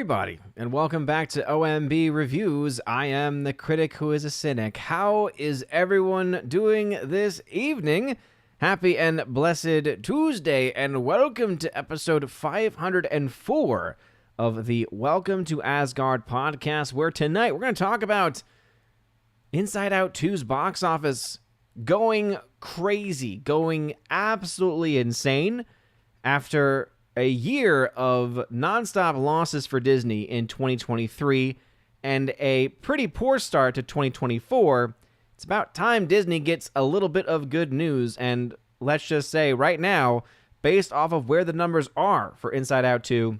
everybody, and welcome back to OMB Reviews. I am the critic who is a cynic. How is everyone doing this evening? Happy and blessed Tuesday, and welcome to episode 504 of the Welcome to Asgard podcast, where tonight we're going to talk about Inside Out 2's box office going crazy, going absolutely insane after a year of nonstop losses for Disney in 2023 and a pretty poor start to 2024. It's about time Disney gets a little bit of good news, and let's just say right now, based off of where the numbers are for Inside Out 2,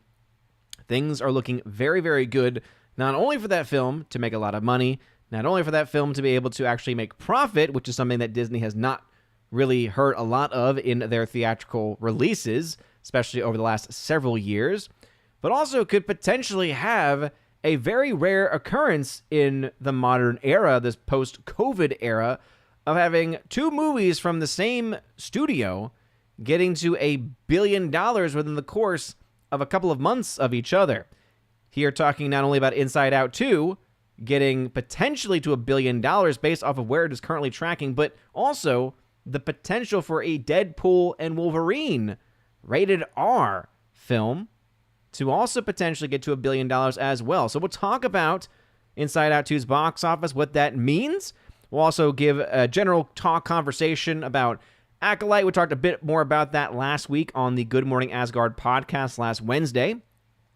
things are looking very, very good, not only for that film to make a lot of money, not only for that film to be able to actually make profit, which is something that Disney has not really heard a lot of in their theatrical releases, especially over the last several years, but also could potentially have a very rare occurrence in the modern era, this post-COVID era, of having two movies from the same studio getting to $1 billion within the course of a couple of months of each other. Here talking not only about Inside Out 2 getting potentially to $1 billion based off of where it is currently tracking, but also the potential for a Deadpool and Wolverine rated R film to also potentially get to $1 billion as well. So we'll talk about Inside Out 2's box office, what that means. We'll also give a general talk conversation about Acolyte. We talked a bit more about that last week on the Good Morning Asgard podcast last Wednesday.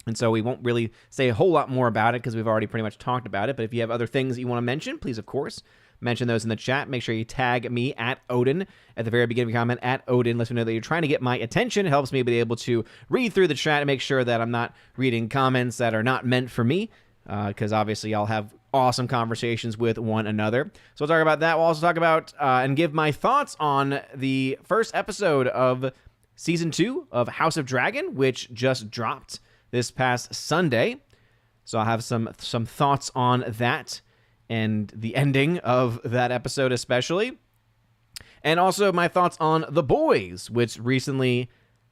And so we won't really say a whole lot more about it because we've already pretty much talked about it. But if you have other things that you want to mention, please, of course, mention those in the chat. Make sure you tag me at Odin at the very beginning of your comment at Odin. Let me know that you're trying to get my attention. It helps me be able to read through the chat and make sure that I'm not reading comments that are not meant for me, because obviously I'll have awesome conversations with one another. So we'll talk about that. We'll also talk about and give my thoughts on the first episode of Season 2 of House of Dragon, which just dropped this past Sunday. So I'll have some thoughts on that and the ending of that episode especially. And also my thoughts on The Boys, which recently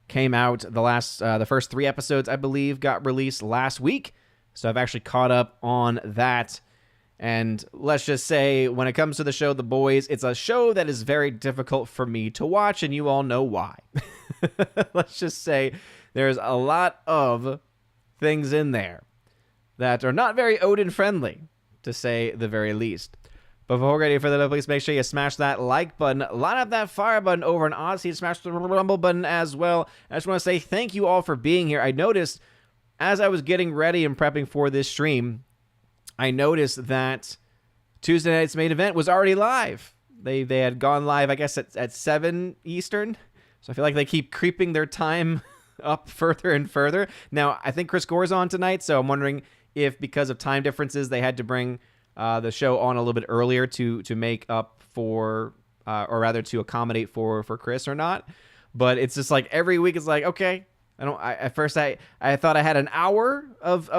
came out. The first 3 episodes, I believe, got released last week. So I've actually caught up on that. And let's just say, when it comes to the show The Boys, it's a show that is very difficult for me to watch, and you all know why. Let's just say there's a lot of things in there that are not very Odin-friendly, to say the very least. But before we're ready for that, please make sure you smash that like button, line up that fire button over on Odyssey, smash the rumble button as well. I just want to say thank you all for being here. I noticed, as I was getting ready and prepping for this stream, I noticed that Tuesday night's main event was already live. They had gone live, I guess, at 7 Eastern. So I feel like they keep creeping their time up further and further. Now, I think Chris Gore's on tonight, so I'm wondering if, because of time differences, they had to bring the show on a little bit earlier to make up for, or rather to accommodate for Chris or not. But it's just like every week it's like, okay, at first I thought I had an hour of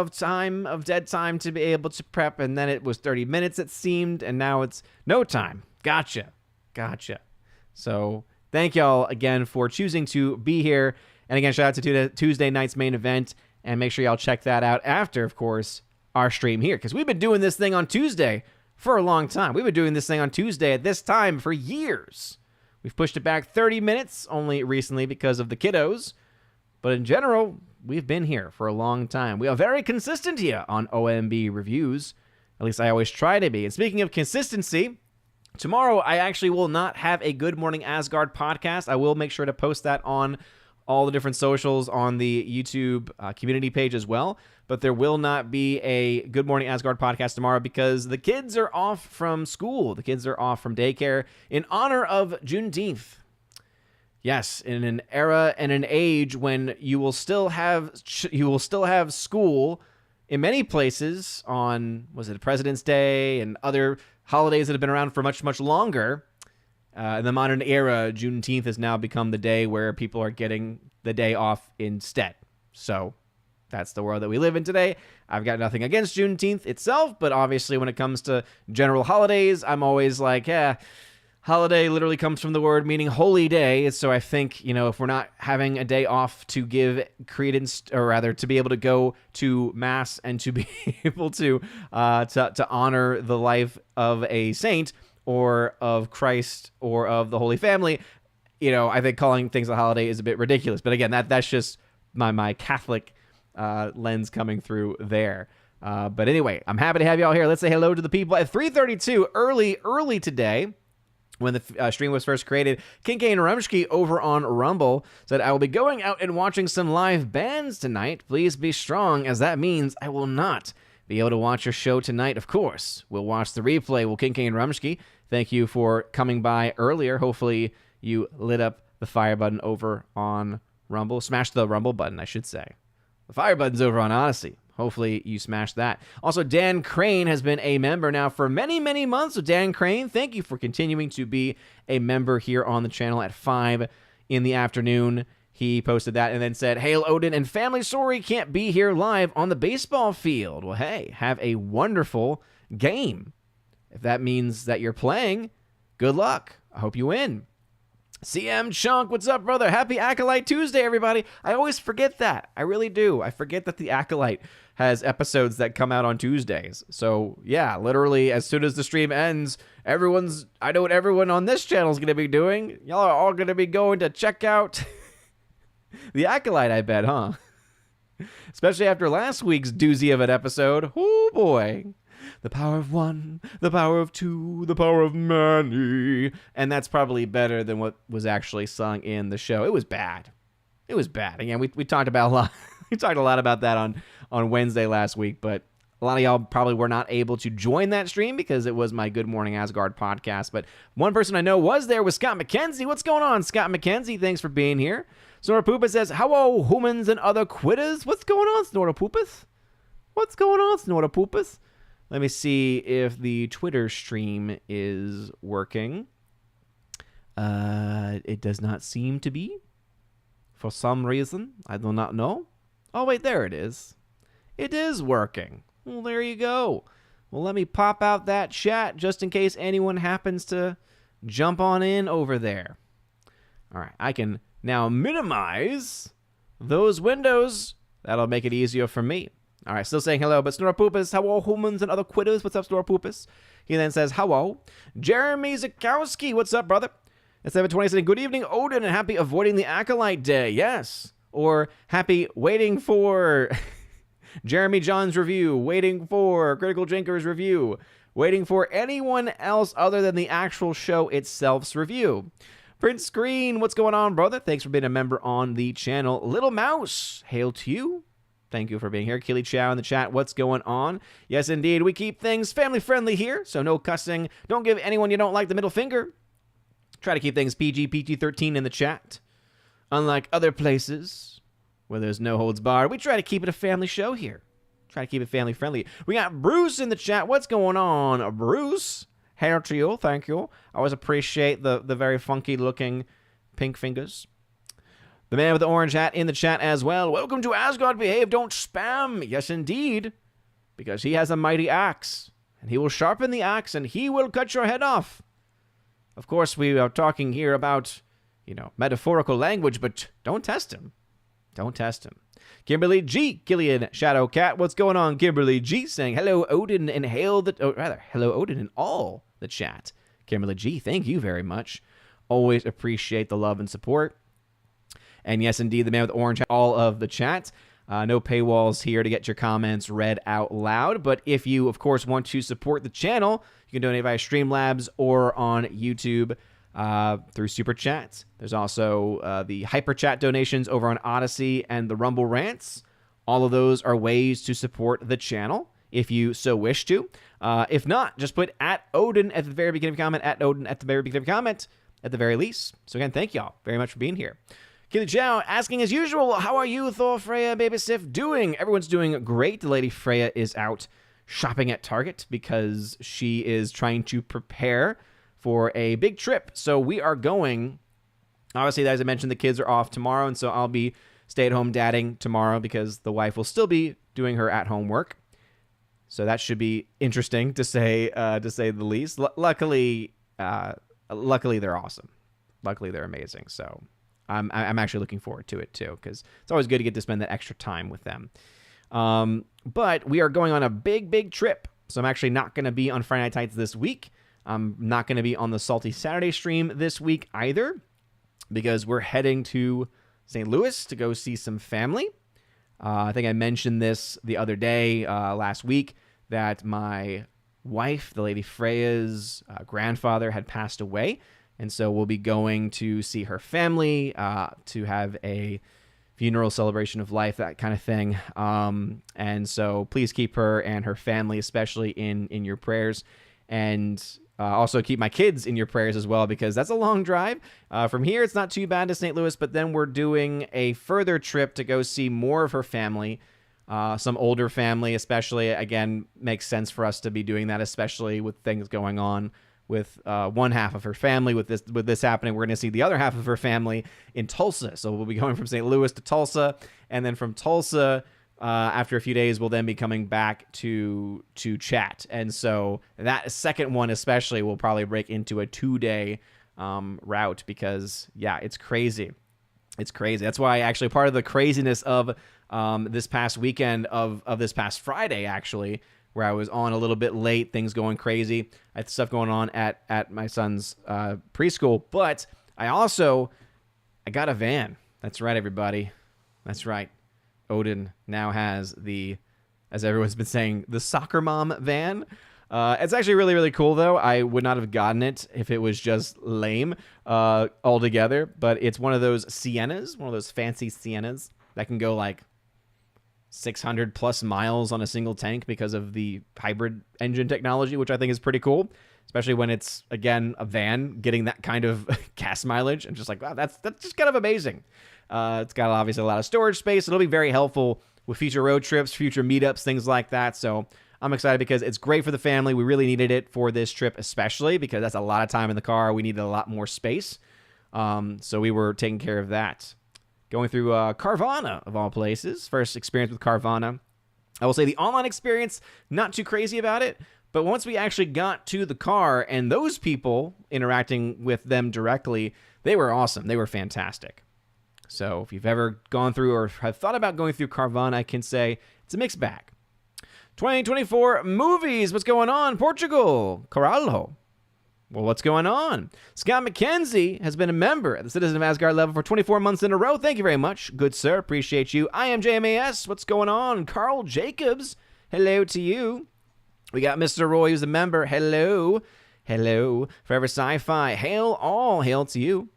dead time to be able to prep, and then it was 30 minutes it seemed, and now it's no time. Gotcha. So thank y'all again for choosing to be here. And again, shout out to Tuesday night's main event. And make sure y'all check that out after, of course, our stream here. Because we've been doing this thing on Tuesday for a long time. We've been doing this thing on Tuesday at this time for years. We've pushed it back 30 minutes only recently because of the kiddos. But in general, we've been here for a long time. We are very consistent here on OMB Reviews. At least I always try to be. And speaking of consistency, tomorrow I actually will not have a Good Morning Asgard podcast. I will make sure to post that on all the different socials on the YouTube community page as well. But there will not be a Good Morning Asgard podcast tomorrow because the kids are off from school. The kids are off from daycare in honor of Juneteenth. Yes, in an era and an age when you will still have school in many places on, was it President's Day and other holidays that have been around for much, much longer. In the modern era, Juneteenth has now become the day where people are getting the day off instead. So that's the world that we live in today. I've got nothing against Juneteenth itself, but obviously when it comes to general holidays, I'm always like, Holiday literally comes from the word meaning holy day. So I think, if we're not having a day off to give credence, or rather to be able to go to mass and to be able to honor the life of a saint or of Christ or of the Holy Family, I think calling things a holiday is a bit ridiculous. But again, that's just my Catholic lens coming through there. But anyway, I'm happy to have you all here. Let's say hello to the people at 3:32 early today. When the stream was first created, Kincaid Rumsky over on Rumble said, I will be going out and watching some live bands tonight. Please be strong, as that means I will not be able to watch your show tonight, of course. We'll watch the replay. Well, Kincaid Rumsky, thank you for coming by earlier. Hopefully you lit up the fire button over on Rumble. Smash the Rumble button, I should say. The fire button's over on Odyssey. Hopefully you smashed that. Also, Dan Crane has been a member now for many, many months. So Dan Crane, thank you for continuing to be a member here on the channel at 5 in the afternoon. He posted that and then said, Hail Odin and family, sorry can't be here live on the baseball field. Well, hey, have a wonderful game. If that means that you're playing, good luck. I hope you win. CM Chunk, what's up, brother? Happy Acolyte Tuesday, everybody. I always forget that. I really do. I forget that the Acolyte has episodes that come out on Tuesdays. So, yeah, literally, as soon as the stream ends, I know what everyone on this channel is going to be doing. Y'all are all going to be going to check out the Acolyte, I bet, huh? Especially after last week's doozy of an episode. Oh, boy. The power of one, the power of two, the power of many. And that's probably better than what was actually sung in the show. It was bad. It was bad. Again, we talked about a lot. We talked a lot about that on Wednesday last week, but a lot of y'all probably were not able to join that stream because it was my Good Morning Asgard podcast. But one person I know was there was Scott McKenzie. What's going on, Scott McKenzie? Thanks for being here. Snorapoopa says, hello, humans and other quitters. What's going on, Snorapoopas? What's going on, Snorapoopas? Let me see if the Twitter stream is working. It does not seem to be. For some reason. I do not know. Oh, wait, there it is. It is working. Well, there you go. Well, let me pop out that chat just in case anyone happens to jump on in over there. All right, I can now minimize those windows. That'll make it easier for me. All right, still saying hello, but Snorapoopas, hello, humans and other quitters. What's up, Snorapoopas? He then says, hello. Jeremy Zakowski, what's up, brother? At 7:20 saying, good evening, Odin, and happy avoiding the Acolyte Day. Yes. Or happy waiting for Jeremy John's review, waiting for Critical Drinker's review, waiting for anyone else other than the actual show itself's review. Prince Green, what's going on, brother? Thanks for being a member on the channel. Little Mouse, hail to you. Thank you for being here. Keely Chow in the chat, what's going on? Yes, indeed, we keep things family-friendly here, so no cussing. Don't give anyone you don't like the middle finger. Try to keep things PG, PG-13 in the chat. Unlike other places where there's no holds barred, we try to keep it a family show here. Try to keep it family-friendly. We got Bruce in the chat. What's going on, Bruce? Hail to you, thank you. I always appreciate the very funky-looking pink fingers. The man with the orange hat in the chat as well. Welcome to Asgard Behave, don't spam. Yes, indeed. Because he has a mighty axe. And he will sharpen the axe and he will cut your head off. Of course, we are talking here about, metaphorical language, but don't test him. Don't test him. Kimberly G. Killian Shadowcat. What's going on, Kimberly G? Saying hello, Odin, and hello, Odin, and all the chat. Kimberly G, thank you very much. Always appreciate the love and support. And yes, indeed, the man with the orange, all of the chat. No paywalls here to get your comments read out loud. But if you, of course, want to support the channel, you can donate via Streamlabs or on YouTube through Super Chats. There's also the Hyper Chat donations over on Odyssey and the Rumble Rants. All of those are ways to support the channel if you so wish to. If not, just put @Odin at the very beginning of the comment, @Odin at the very beginning of the comment, at the very least. So again, thank y'all very much for being here. Keely Chow asking as usual, how are you, Thor, Freya, Baby Sif, doing? Everyone's doing great. The Lady Freya is out shopping at Target because she is trying to prepare for a big trip. So we are going, obviously, as I mentioned, the kids are off tomorrow, and so I'll be stay-at-home dadding tomorrow because the wife will still be doing her at-home work. So that should be interesting to say the least. Luckily, luckily they're awesome. Luckily they're amazing. So I'm actually looking forward to it too, because it's always good to get to spend that extra time with them. But we are going on a big trip. So I'm actually not going to be on Friday Night Tights this week. I'm not going to be on the Salty Saturday stream this week either, because we're heading to St. Louis to go see some family. I think I mentioned this the other day, last week, that my wife, the Lady Freya's grandfather, had passed away. And so we'll be going to see her family, to have a funeral, celebration of life, that kind of thing. And so please keep her and her family especially in your prayers. And also keep my kids in your prayers as well, because that's a long drive. From here, it's not too bad to St. Louis, but then we're doing a further trip to go see more of her family, some older family especially. Again, makes sense for us to be doing that, especially with things going on with one half of her family. With this happening, we're going to see the other half of her family in Tulsa. So we'll be going from St. Louis to Tulsa, and then from Tulsa, after a few days, we'll then be coming back to Chat. And so that second one especially will probably break into a 2-day route, because, yeah, it's crazy. It's crazy. That's why actually part of the craziness of this past weekend, of this past Friday, actually, where I was on a little bit late, things going crazy. I had stuff going on at my son's preschool. But I got a van. That's right, everybody. That's right. Odin now has as everyone's been saying, the soccer mom van. It's actually really, really cool, though. I would not have gotten it if it was just lame altogether. But it's one of those Siennas, one of those fancy Siennas that can go like 600 plus miles on a single tank because of the hybrid engine technology, which I think is pretty cool, especially when it's, again, a van getting that kind of gas mileage. I'm just like, wow, that's just kind of amazing. It's got obviously a lot of storage space. It'll be very helpful with future road trips, future meetups, things like that. So I'm excited because it's great for the family. We really needed it for this trip, especially because that's a lot of time in the car. We needed a lot more space. So we were taking care of that. Going through Carvana, of all places. First experience with Carvana. I will say the online experience, not too crazy about it. But once we actually got to the car and those people interacting with them directly, they were awesome. They were fantastic. So if you've ever gone through or have thought about going through Carvana, I can say it's a mixed bag. 2024 movies. What's going on? Portugal. Caralho. Well, what's going on? Scott McKenzie has been a member at the Citizen of Asgard level for 24 months in a row. Thank you very much. Good sir. Appreciate you. I am JMAS. What's going on? Carl Jacobs. Hello to you. We got Mr. Roy, who's a member. Hello. Hello. Forever Sci-Fi. Hail all. Hail to you.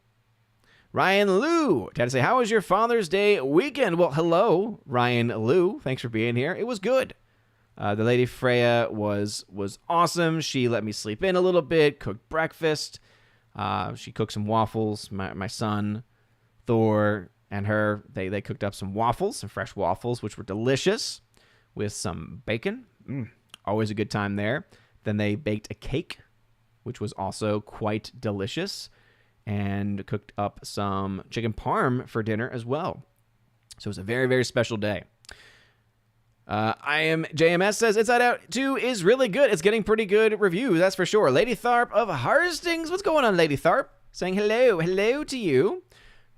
Ryan Liu. Had to say, how was your Father's Day weekend? Well, hello, Ryan Liu. Thanks for being here. It was good. The Lady Freya was awesome. She let me sleep in a little bit, cooked breakfast. She cooked some waffles. My son, Thor, and her, they cooked up some waffles, some fresh waffles, which were delicious, with some bacon. Always a good time there. Then they baked a cake, which was also quite delicious, and cooked up some chicken parm for dinner as well. So it was a very, very special day. I am JMS says Inside Out 2 is really good. It's getting pretty good reviews, that's for sure. Lady Tharp of Harstings. What's going on, Lady Tharp? Saying hello to you.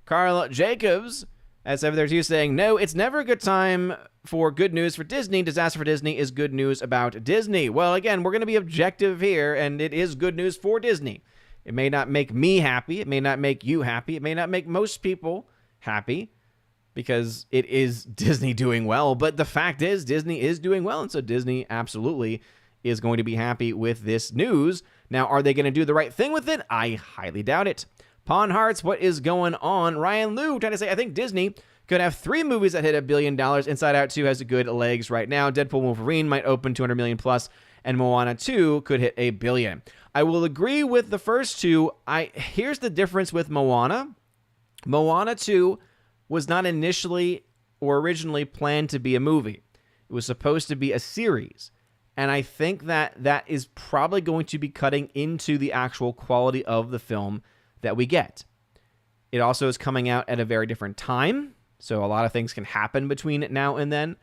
Carl Jacobs at 732 saying, no, it's never a good time for good news for Disney. Disaster for Disney is good news about Disney. Well, again, we're going to be objective here, and it is good news for Disney. It may not make me happy. It may not make you happy. It may not make most people happy, because it is Disney doing well. But the fact is, Disney is doing well, and so Disney absolutely is going to be happy with this news. Now, are they going to do the right thing with it? I highly doubt it. Pawn Hearts, what is going on? Ryan Liu trying to say, I think Disney could have 3 movies that hit $1 billion. Inside Out 2 has good legs right now. Deadpool and Wolverine might open 200 million plus, and Moana 2 could hit $1 billion. I will agree with the first two. Here's the difference with Moana. Moana 2 was not initially or originally planned to be a movie. It was supposed to be a series. And I think that is probably going to be cutting into the actual quality of the film that we get. It also is coming out at a very different time, so a lot of things can happen between now and then.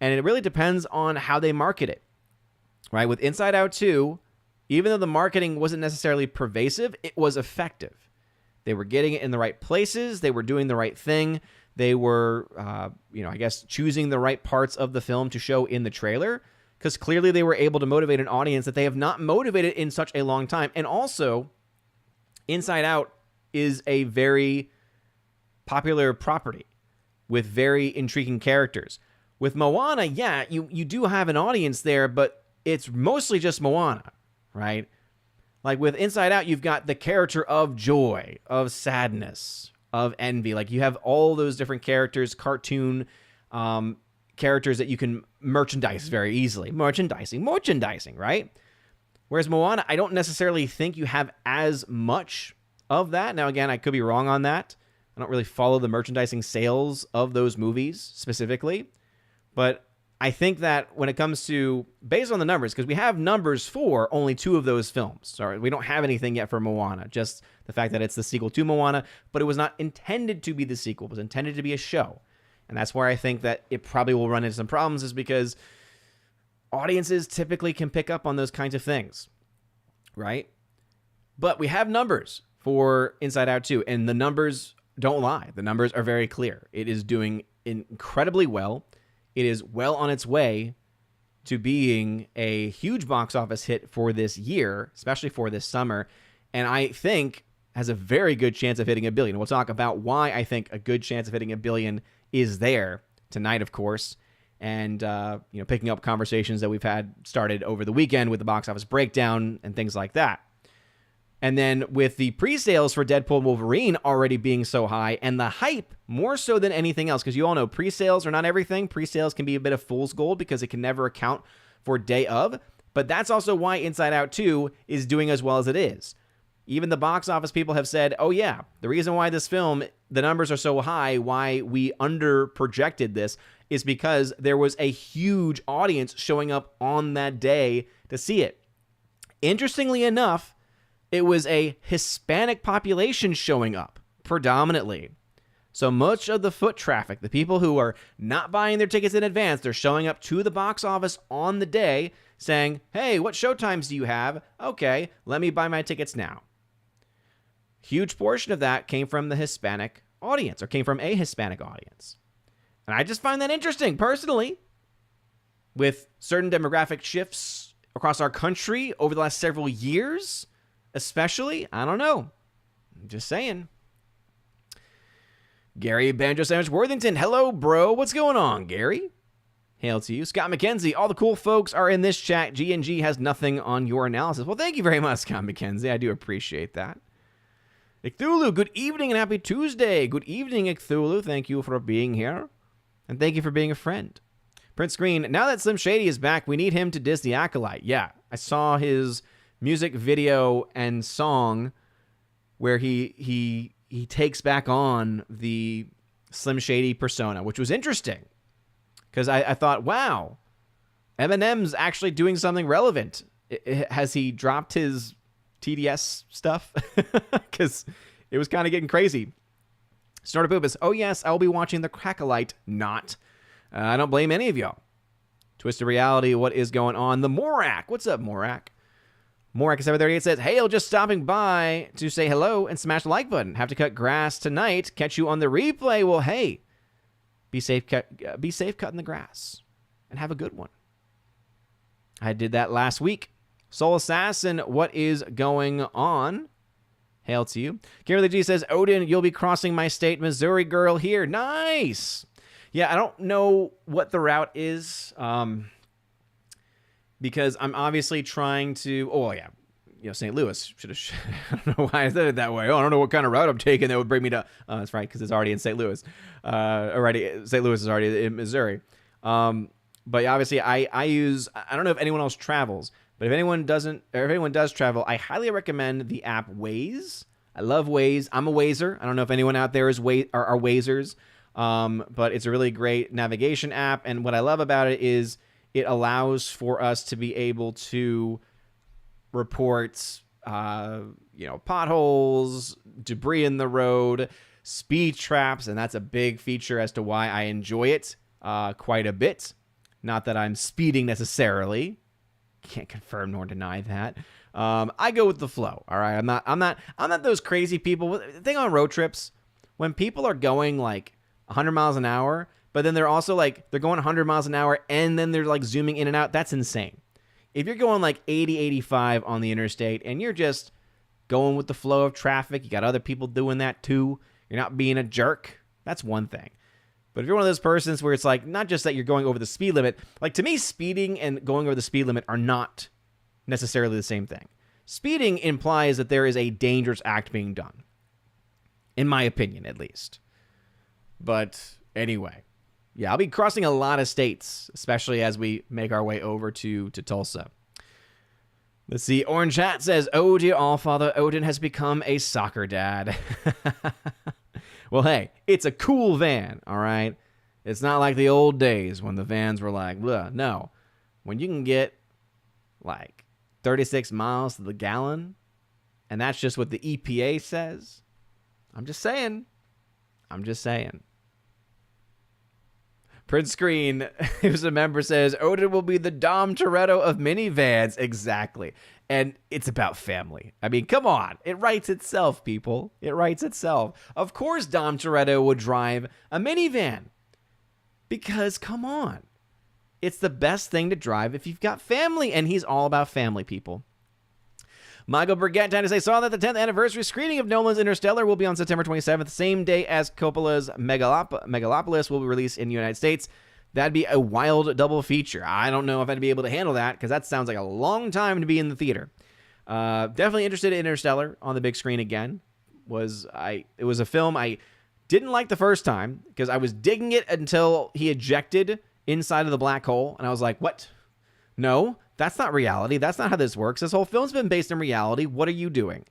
And it really depends on how they market it. Right? With Inside Out 2, Even though the marketing wasn't necessarily pervasive, it was effective. They were getting it in the right places. They were doing the right thing. They were, I guess, choosing the right parts of the film to show in the trailer, because clearly they were able to motivate an audience that they have not motivated in such a long time. And also, Inside Out is a very popular property with very intriguing characters. With Moana, yeah, you do have an audience there, but it's mostly just Moana, right? Like with Inside Out, you've got the character of joy, of sadness, of envy. Like you have all those different characters, cartoon characters that you can merchandise very easily. Merchandising, right? Whereas Moana, I don't necessarily think you have as much of that. Now, again, I could be wrong on that. I don't really follow the merchandising sales of those movies specifically. But I think that when it comes to, based on the numbers, because we have numbers for only 2 of those films. Sorry, we don't have anything yet for Moana, just the fact that it's the sequel to Moana, but it was not intended to be the sequel. It was intended to be a show. And that's where I think that it probably will run into some problems, is because audiences typically can pick up on those kinds of things, right? But we have numbers for Inside Out 2, and the numbers don't lie. The numbers are very clear. It is doing incredibly well. It is well on its way to being a huge box office hit for this year, especially for this summer, and I think has a very good chance of hitting $1 billion. We'll talk about why I think a good chance of hitting $1 billion is there tonight, of course, and picking up conversations that we've had started over the weekend with the box office breakdown and things like that. And then with the pre-sales for Deadpool and Wolverine already being so high, and the hype more so than anything else, because you all know pre-sales are not everything. Pre-sales can be a bit of fool's gold because it can never account for day of. But that's also why Inside Out 2 is doing as well as it is. Even the box office people have said, oh yeah, the reason why this film, the numbers are so high, why we under-projected this, is because there was a huge audience showing up on that day to see it. Interestingly enough, it was a Hispanic population showing up, predominantly. So much of the foot traffic, the people who are not buying their tickets in advance, they're showing up to the box office on the day saying, hey, what showtimes do you have? Okay, let me buy my tickets now. Huge portion of that came from the Hispanic audience, or came from a Hispanic audience. And I just find that interesting, personally. With certain demographic shifts across our country over the last several years, especially, I don't know. I'm just saying. Gary Banjo Sandwich Worthington. Hello, bro. What's going on, Gary? Hail to you. Scott McKenzie. All the cool folks are in this chat. G&G has nothing on your analysis. Well, thank you very much, Scott McKenzie. I do appreciate that. Icthulu, good evening and happy Tuesday. Good evening, Icthulu. Thank you for being here. And thank you for being a friend. Prince Green. Now that Slim Shady is back, we need him to diss the Acolyte. Yeah, I saw his music video and song where he takes back on the Slim Shady persona, which was interesting because I thought, wow, Eminem's actually doing something relevant. Has he dropped his TDS stuff? Because it was kind of getting crazy. Snorter Poopus, oh yes, I'll be watching the Acolyte. Not. I don't blame any of y'all. Twisted Reality, what is going on? The Morak, what's up, Morak? Morak738 says, hey, just stopping by to say hello and smash the like button. Have to cut grass tonight. Catch you on the replay. Well, hey, be safe cutting the grass and have a good one. I did that last week. Soul Assassin, what is going on? Hail to you. Kimberly G says, Odin, you'll be crossing my state, Missouri girl here. Nice. Yeah, I don't know what the route is. Because I'm obviously trying to, St. Louis. I don't know why I said it that way. Oh, I don't know what kind of route I'm taking that would bring me to, that's right, because it's already in St. Louis. St. Louis is already in Missouri. But obviously I don't know if anyone else travels, but if anyone does travel, I highly recommend the app Waze. I love Waze. I'm a Wazer. I don't know if anyone out there are Wazers, but it's a really great navigation app. And what I love about it is it allows for us to be able to report, potholes, debris in the road, speed traps, and that's a big feature as to why I enjoy it quite a bit. Not that I'm speeding necessarily, can't confirm nor deny that. I go with the flow. All right. I'm not those crazy people. The thing on road trips, when people are going like 100 miles an hour, but then they're also like, they're going 100 miles an hour and then they're like zooming in and out. That's insane. If you're going like 80, 85 on the interstate and you're just going with the flow of traffic, you got other people doing that too. You're not being a jerk. That's one thing. But if you're one of those persons where it's like, not just that you're going over the speed limit, like to me, speeding and going over the speed limit are not necessarily the same thing. Speeding implies that there is a dangerous act being done. In my opinion, at least. But anyway, yeah, I'll be crossing a lot of states, especially as we make our way over to Tulsa. Let's see. Orange Hat says, "Oh, dear Allfather, Odin has become a soccer dad." Well, hey, it's a cool van, all right? It's not like the old days when the vans were like, bleh. No. When you can get like 36 miles to the gallon, and that's just what the EPA says, I'm just saying. Prince Screen, who's a member, says, Odin will be the Dom Toretto of minivans. Exactly. And it's about family. I mean, come on. It writes itself, people. It writes itself. Of course Dom Toretto would drive a minivan. Because, come on. It's the best thing to drive if you've got family. And he's all about family, people. Michael Burgett trying to say, saw that the 10th anniversary screening of Nolan's Interstellar will be on September 27th, same day as Coppola's Megalopolis will be released in the United States. That'd be a wild double feature. I don't know if I'd be able to handle that, because that sounds like a long time to be in the theater. Definitely interested in Interstellar on the big screen again. It was a film I didn't like the first time, because I was digging it until he ejected inside of the black hole, and I was like, what? No, that's not reality. That's not how this works. This whole film's been based in reality. What are you doing?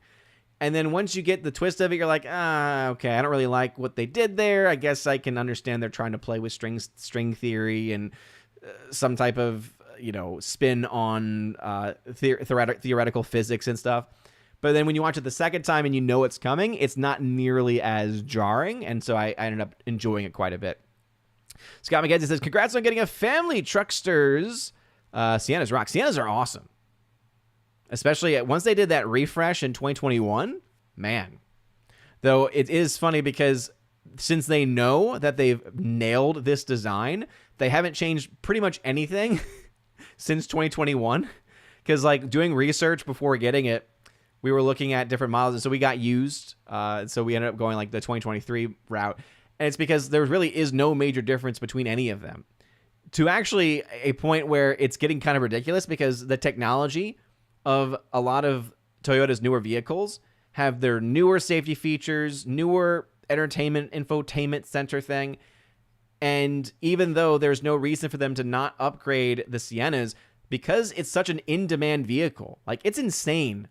And then once you get the twist of it, you're like, okay, I don't really like what they did there. I guess I can understand they're trying to play with string theory and some type of, spin on theoretical physics and stuff. But then when you watch it the second time and you know it's coming, it's not nearly as jarring. And so I ended up enjoying it quite a bit. Scott McKenzie says, congrats on getting a family trucksters. Siennas rock. Siennas are awesome. Especially once they did that refresh in 2021, man. Though it is funny because since they know that they've nailed this design, they haven't changed pretty much anything since 2021. Because like doing research before getting it, we were looking at different models, and so we got used. So we ended up going like the 2023 route. And it's because there really is no major difference between any of them. To actually a point where it's getting kind of ridiculous because the technology of a lot of Toyota's newer vehicles have their newer safety features, newer entertainment, infotainment center thing. And even though there's no reason for them to not upgrade the Siennas, because it's such an in-demand vehicle, like it's insane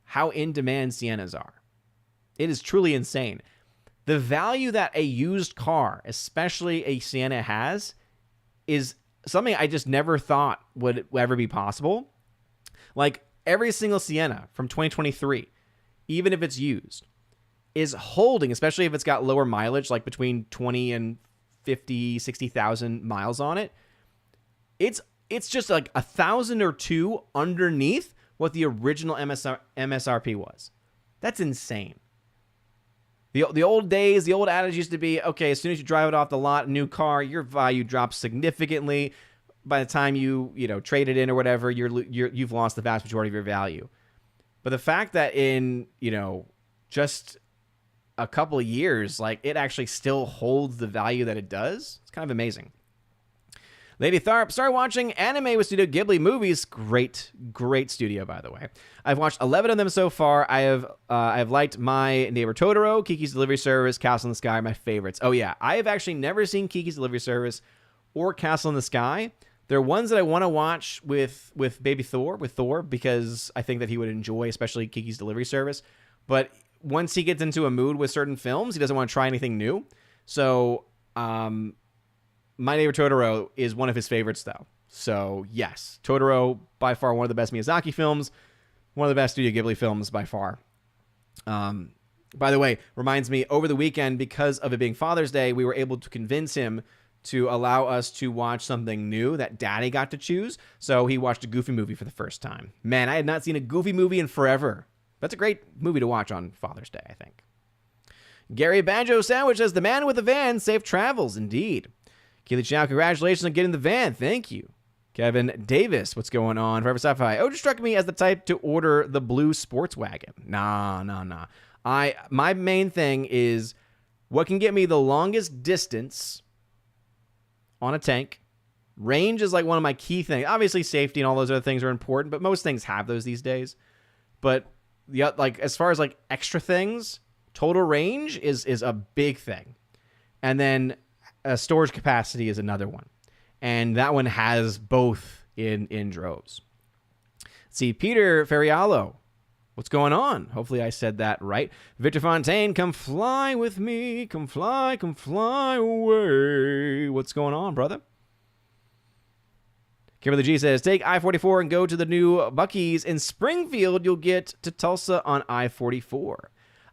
how in-demand Siennas are. It is truly insane. The value that a used car, especially a Sienna, has is something I just never thought would ever be possible. Like every single Sienna from 2023, even if it's used, is holding, especially if it's got lower mileage, like between 20 and 50, 60,000 miles on it. It's just like 1,000 or 2 underneath what the original MSRP was. That's insane. The old days, the old adage used to be, okay, as soon as you drive it off the lot, new car, your value drops significantly. By the time you trade it in or whatever, you've lost the vast majority of your value. But the fact that in, just a couple of years, like it actually still holds the value that it does, it's kind of amazing. Lady Tharp, started watching anime with Studio Ghibli movies. Great studio, by the way. I've watched 11 of them so far. I've liked My Neighbor Totoro, Kiki's Delivery Service, Castle in the Sky, my favorites. Oh yeah, I have actually never seen Kiki's Delivery Service or Castle in the Sky. They're ones that I want to watch with baby Thor, because I think that he would enjoy, especially Kiki's Delivery Service. But once he gets into a mood with certain films, he doesn't want to try anything new. So, My Neighbor Totoro is one of his favorites, though. So, yes, Totoro, by far one of the best Miyazaki films, one of the best Studio Ghibli films by far. By the way, reminds me, over the weekend, because of it being Father's Day, we were able to convince him to allow us to watch something new that Daddy got to choose. So he watched a Goofy movie for the first time. Man, I had not seen a Goofy movie in forever. That's a great movie to watch on Father's Day, I think. Gary Banjo Sandwich says, the man with the van, safe travels, indeed. Keely Chow, congratulations on getting the van. Thank you. Kevin Davis, what's going on? Forever Sci-Fi. Oh, just struck me as the type to order the blue sports wagon. Nah. My main thing is what can get me the longest distance on a tank. Range is like one of my key things. Obviously, safety and all those other things are important, but most things have those these days. But yeah, like as far as like extra things, total range is a big thing. And then storage capacity is another one. And that one has both in droves. See, Peter Ferrialo, what's going on? Hopefully I said that right. Victor Fontaine, come fly with me. Come fly away. What's going on, brother? Kimberly G says, take I-44 and go to the new Buc-ee's in Springfield. You'll get to Tulsa on I-44.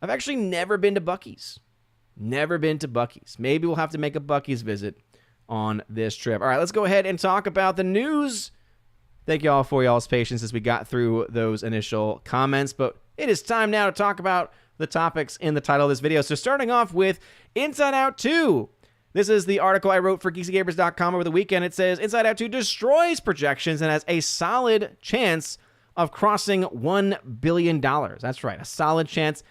I've actually never been to Buc-ee's. Maybe we'll have to make a Buc-ee's visit on this trip. All right, let's go ahead and talk about the news. Thank you all for y'all's patience as we got through those initial comments, but it is time now to talk about the topics in the title of this video. So starting off with Inside Out 2. This is the article I wrote for GeeksyGamers.com over the weekend. It says, Inside Out 2 destroys projections and has a solid chance of crossing $1 billion. That's right, a solid chance.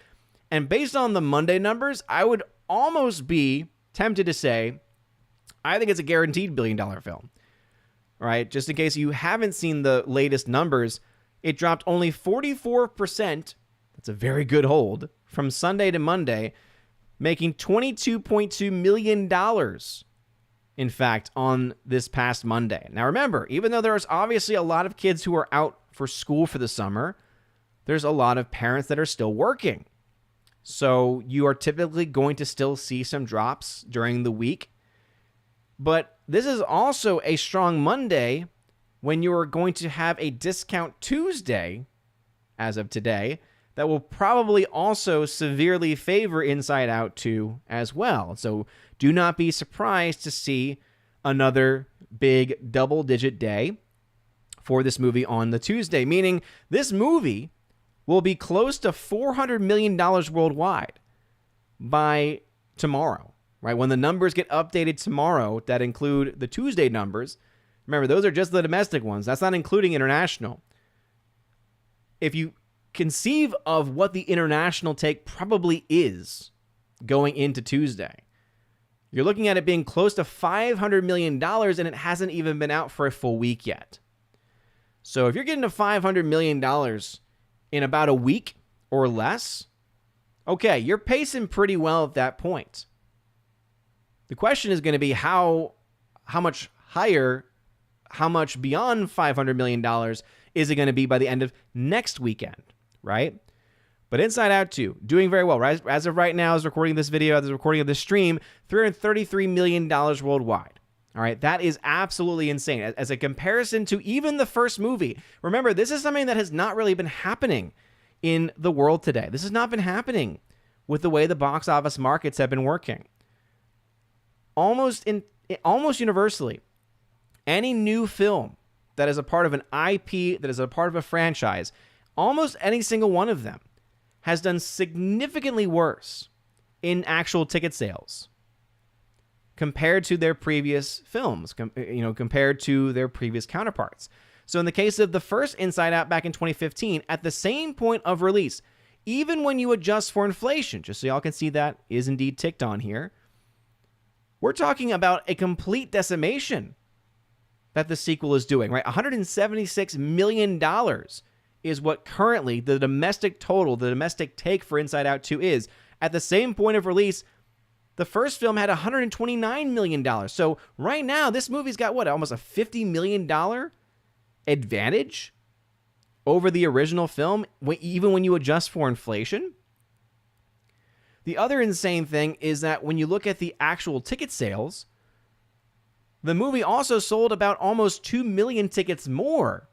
And based on the Monday numbers, I would almost be tempted to say, I think it's a guaranteed $1 billion film. All right, just in case you haven't seen the latest numbers, it dropped only 44%. That's a very good hold from Sunday to Monday, making $22.2 million, in fact, on this past Monday. Now, remember, even though there's obviously a lot of kids who are out for school for the summer, there's a lot of parents that are still working. So you are typically going to still see some drops during the week. But this is also a strong Monday when you are going to have a discount Tuesday, as of today, that will probably also severely favor Inside Out 2 as well. So do not be surprised to see another big double-digit day for this movie on the Tuesday, meaning this movie will be close to $400 million worldwide by tomorrow. Right, when the numbers get updated tomorrow that include the Tuesday numbers, remember, those are just the domestic ones. That's not including international. If you conceive of what the international take probably is going into Tuesday, you're looking at it being close to $500 million, and it hasn't even been out for a full week yet. So if you're getting to $500 million in about a week or less, okay, you're pacing pretty well at that point. The question is going to be how much higher, how much beyond $500 million is it going to be by the end of next weekend, right? But Inside Out 2, doing very well. Right? As of right now, as recording this video, as of recording of this stream, $333 million worldwide. All right, that is absolutely insane. As a comparison to even the first movie, remember, this is something that has not really been happening in the world today. This has not been happening with the way the box office markets have been working. Almost universally, any new film that is a part of an IP, that is a part of a franchise, almost any single one of them has done significantly worse in actual ticket sales compared to their previous films, compared to their previous counterparts. So in the case of the first Inside Out back in 2015, at the same point of release, even when you adjust for inflation, just so y'all can see that is indeed ticked on here, we're talking about a complete decimation that the sequel is doing, right? $176 million is what currently the domestic total, the domestic take for Inside Out 2 is. At the same point of release, the first film had $129 million. So right now, this movie's got what, almost a $50 million advantage over the original film, even when you adjust for inflation. The other insane thing is that when you look at the actual ticket sales, the movie also sold about almost 2 million tickets more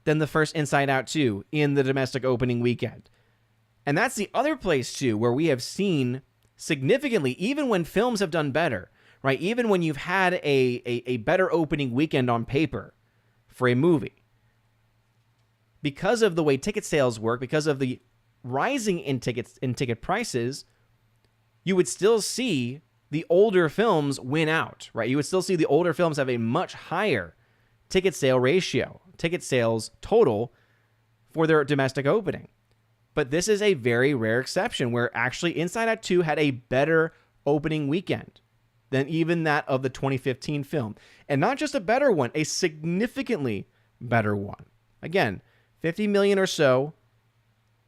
than the first Inside Out 2 in the domestic opening weekend. And that's the other place, too, where we have seen significantly, even when films have done better. right? Even when you've had a better opening weekend on paper for a movie, because of the way ticket sales work, because of the rising in ticket prices, you would still see the older films win out, right? You would still see the older films have a much higher ticket sales total for their domestic opening. But this is a very rare exception where actually Inside Out 2 had a better opening weekend than even that of the 2015 film. And not just a better one, a significantly better one. Again, 50 million or so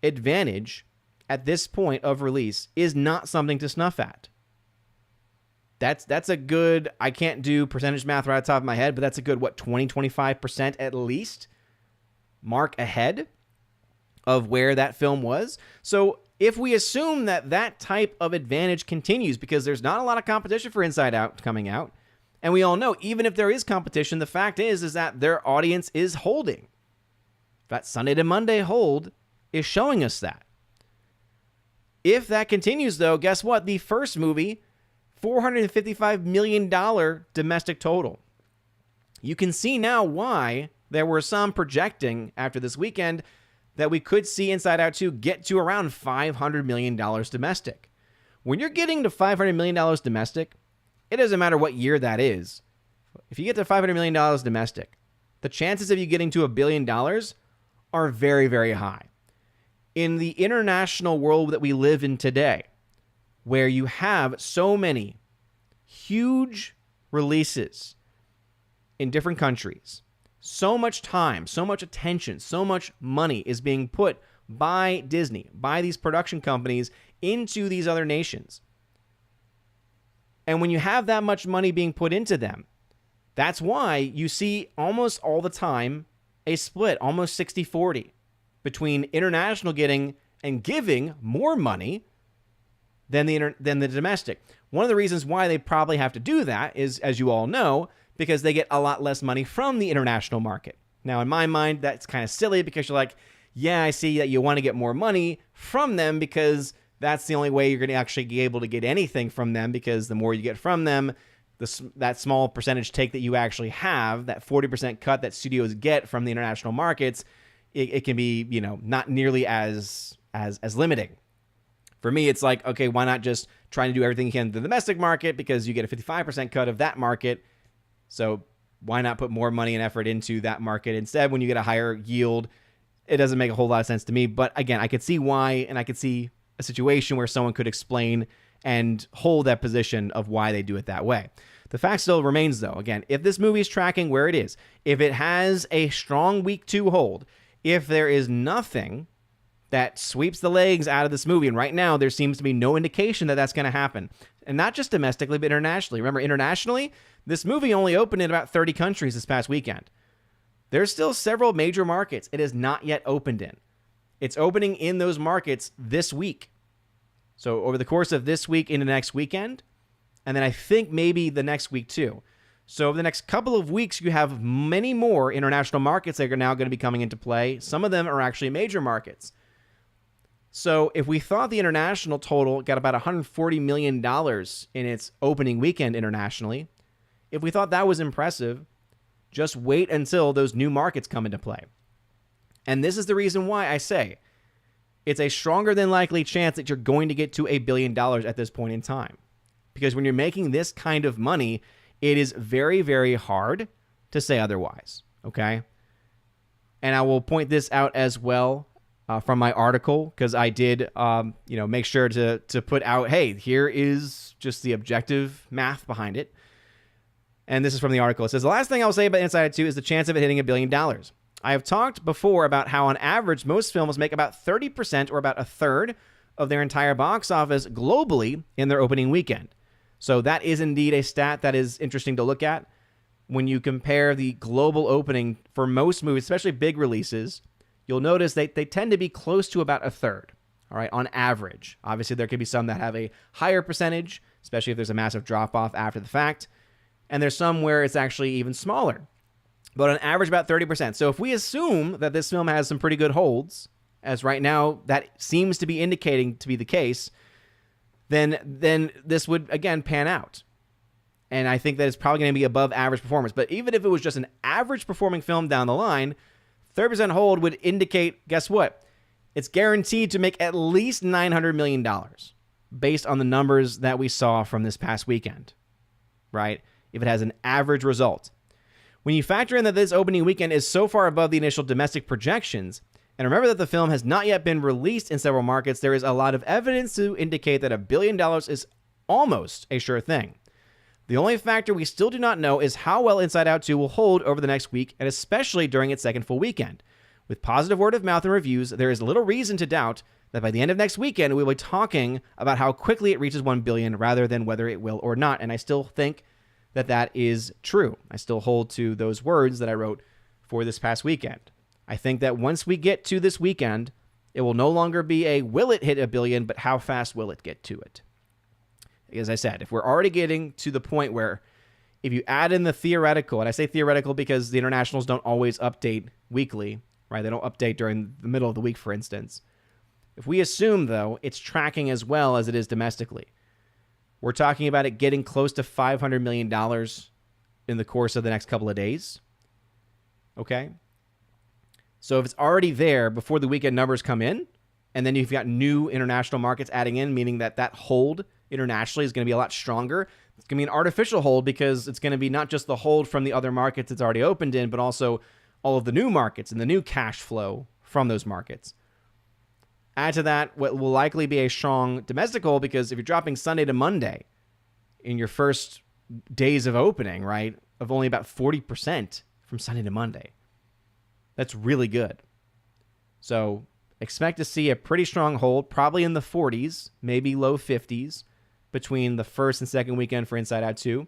advantage at this point of release is not something to snuff at. That's a good, I can't do percentage math right off the top of my head, but that's a good, 20-25% at least mark ahead of where that film was. So if we assume that that type of advantage continues, because there's not a lot of competition for Inside Out coming out, and we all know, even if there is competition, the fact is that their audience is holding. That Sunday to Monday hold is showing us that. If that continues, though, guess what? The first movie, $455 million domestic total. You can see now why there were some projecting after this weekend that we could see Inside Out 2 get to around $500 million domestic. When you're getting to $500 million domestic, it doesn't matter what year that is. If you get to $500 million domestic, the chances of you getting to $1 billion are very, very high. In the international world that we live in today, where you have so many huge releases in different countries, so much time, so much attention, so much money is being put by Disney, by these production companies into these other nations. And when you have that much money being put into them, that's why you see almost all the time a split, almost 60-40, between international getting and giving more money than the domestic. One of the reasons why they probably have to do that is, as you all know, because they get a lot less money from the international market. Now, in my mind, that's kind of silly because you're like, yeah, I see that you want to get more money from them because that's the only way you're going to actually be able to get anything from them, because the more you get from them, that small percentage take that you actually have, that 40% cut that studios get from the international markets, it can be, not nearly as limiting. For me, it's like, okay, why not just try to do everything you can in the domestic market, because you get a 55% cut of that market. So why not put more money and effort into that market instead when you get a higher yield? It doesn't make a whole lot of sense to me. But again, I could see why, and I could see a situation where someone could explain and hold that position of why they do it that way. The fact still remains, though, again, if this movie is tracking where it is, if it has a strong week 2 hold, if there is nothing that sweeps the legs out of this movie, and right now there seems to be no indication that that's going to happen, and not just domestically, but internationally. Remember, internationally, this movie only opened in about 30 countries this past weekend. There's still several major markets it has not yet opened in. It's opening in those markets this week. So over the course of this week into next weekend, and then I think maybe the next week too. So over the next couple of weeks, you have many more international markets that are now going to be coming into play. Some of them are actually major markets. So if we thought the international total got about $140 million in its opening weekend internationally, if we thought that was impressive, just wait until those new markets come into play. And this is the reason why I say it's a stronger than likely chance that you're going to get to $1 billion at this point in time. Because when you're making this kind of money, it is very, very hard to say otherwise, okay? And I will point this out as well from my article, because I did, make sure to put out, hey, here is just the objective math behind it. And this is from the article. It says, the last thing I'll say about Inside Out 2 is the chance of it hitting $1 billion. I have talked before about how on average, most films make about 30% or about a third of their entire box office globally in their opening weekend. So that is indeed a stat that is interesting to look at. When you compare the global opening for most movies, especially big releases, you'll notice they tend to be close to about a third, all right, on average. Obviously, there could be some that have a higher percentage, especially if there's a massive drop-off after the fact. And there's some where it's actually even smaller. But on average, about 30%. So if we assume that this film has some pretty good holds, as right now that seems to be indicating to be the case, then this would, again, pan out. And I think that it's probably going to be above average performance. But even if it was just an average performing film down the line, 30% hold would indicate, guess what? It's guaranteed to make at least $900 million based on the numbers that we saw from this past weekend, right? If it has an average result. When you factor in that this opening weekend is so far above the initial domestic projections, and remember that the film has not yet been released in several markets, there is a lot of evidence to indicate that $1 billion is almost a sure thing. The only factor we still do not know is how well Inside Out 2 will hold over the next week, and especially during its second full weekend. With positive word of mouth and reviews, there is little reason to doubt that by the end of next weekend, we will be talking about how quickly it reaches $1 billion rather than whether it will or not. And I still think that that is true. I still hold to those words that I wrote for this past weekend. I think that once we get to this weekend, it will no longer be a will it hit $1 billion, but how fast will it get to it? As I said, if we're already getting to the point where if you add in the theoretical, and I say theoretical because the internationals don't always update weekly, right? They don't update during the middle of the week, for instance. If we assume, though, it's tracking as well as it is domestically, we're talking about it getting close to $500 million in the course of the next couple of days. Okay? So if it's already there before the weekend numbers come in, and then you've got new international markets adding in, meaning that that hold internationally is going to be a lot stronger. It's going to be an artificial hold because it's going to be not just the hold from the other markets it's already opened in, but also all of the new markets and the new cash flow from those markets. Add to that what will likely be a strong domestic hold, because if you're dropping Sunday to Monday in your first days of opening, right, of only about 40% from Sunday to Monday, that's really good. So expect to see a pretty strong hold, probably in the 40s, maybe low 50s, between the first and second weekend for Inside Out 2.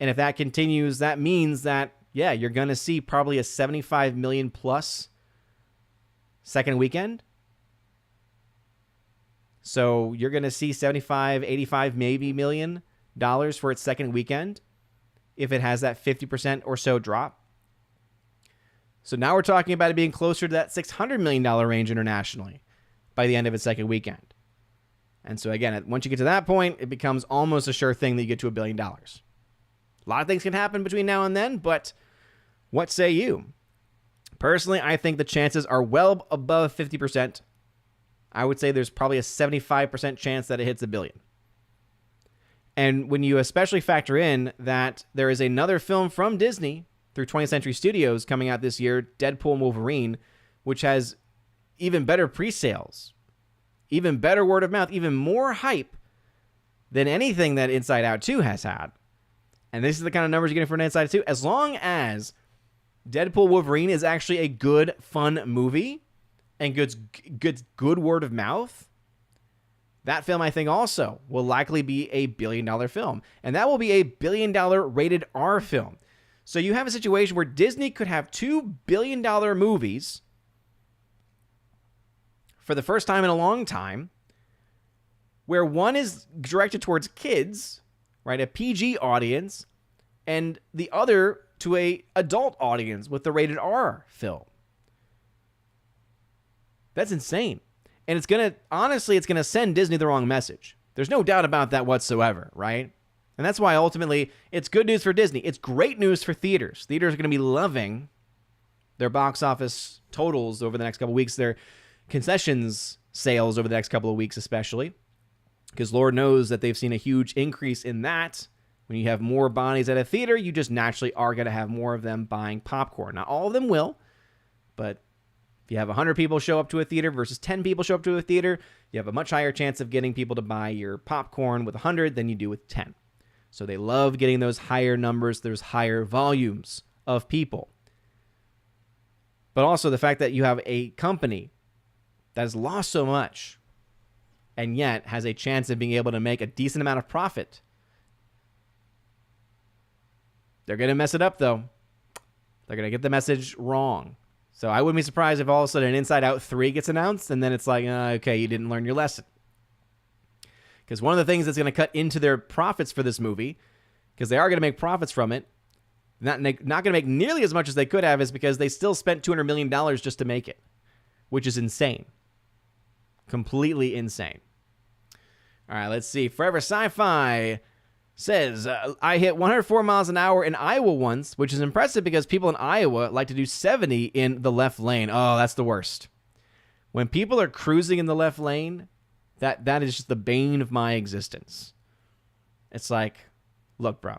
And if that continues, that means that, yeah, you're going to see probably a 75 million plus second weekend. So you're going to see 75, 85 maybe million dollars for its second weekend if it has that 50% or so drop. So now we're talking about it being closer to that $600 million range internationally by the end of its second weekend. And so again, once you get to that point, it becomes almost a sure thing that you get to $1 billion. A lot of things can happen between now and then, but what say you? Personally, I think the chances are well above 50%. I would say there's probably a 75% chance that it hits $1 billion. And when you especially factor in that there is another film from Disney through 20th Century Studios coming out this year, Deadpool and Wolverine, which has even better pre-sales, even better word of mouth, even more hype than anything that Inside Out 2 has had. And this is the kind of numbers you're getting for Inside Out 2. As long as Deadpool Wolverine is actually a good, fun movie and good word of mouth, that film, I think, also will likely be a $1 billion film. And that will be a $1 billion rated R film. So you have a situation where Disney could have $2 billion movies for the first time in a long time, where one is directed towards kids, right, a PG audience, and the other to a adult audience with the rated R film. That's insane. And it's going to send Disney the wrong message. There's no doubt about that whatsoever, right? And that's why ultimately it's good news for Disney. It's great news for theaters. Theaters are going to be loving their box office totals over the next couple of weeks, their concessions sales over the next couple of weeks especially, because Lord knows that they've seen a huge increase in that. When you have more bodies at a theater, you just naturally are going to have more of them buying popcorn. Not all of them will, but if you have 100 people show up to a theater versus 10 people show up to a theater, you have a much higher chance of getting people to buy your popcorn with 100 than you do with 10. So they love getting those higher numbers, those higher volumes of people. But also the fact that you have a company that has lost so much and yet has a chance of being able to make a decent amount of profit. They're going to mess it up, though. They're going to get the message wrong. So I wouldn't be surprised if all of a sudden an Inside Out 3 gets announced, and then it's like, okay, you didn't learn your lesson. Because one of the things that's going to cut into their profits for this movie, because they are going to make profits from it, not going to make nearly as much as they could have, is because they still spent $200 million just to make it, which is insane. Completely insane. All right, let's see. Forever Sci-Fi says, I hit 104 miles an hour in Iowa once, which is impressive because people in Iowa like to do 70 in the left lane. Oh, that's the worst. When people are cruising in the left lane, that is just the bane of my existence. It's like, look, bro,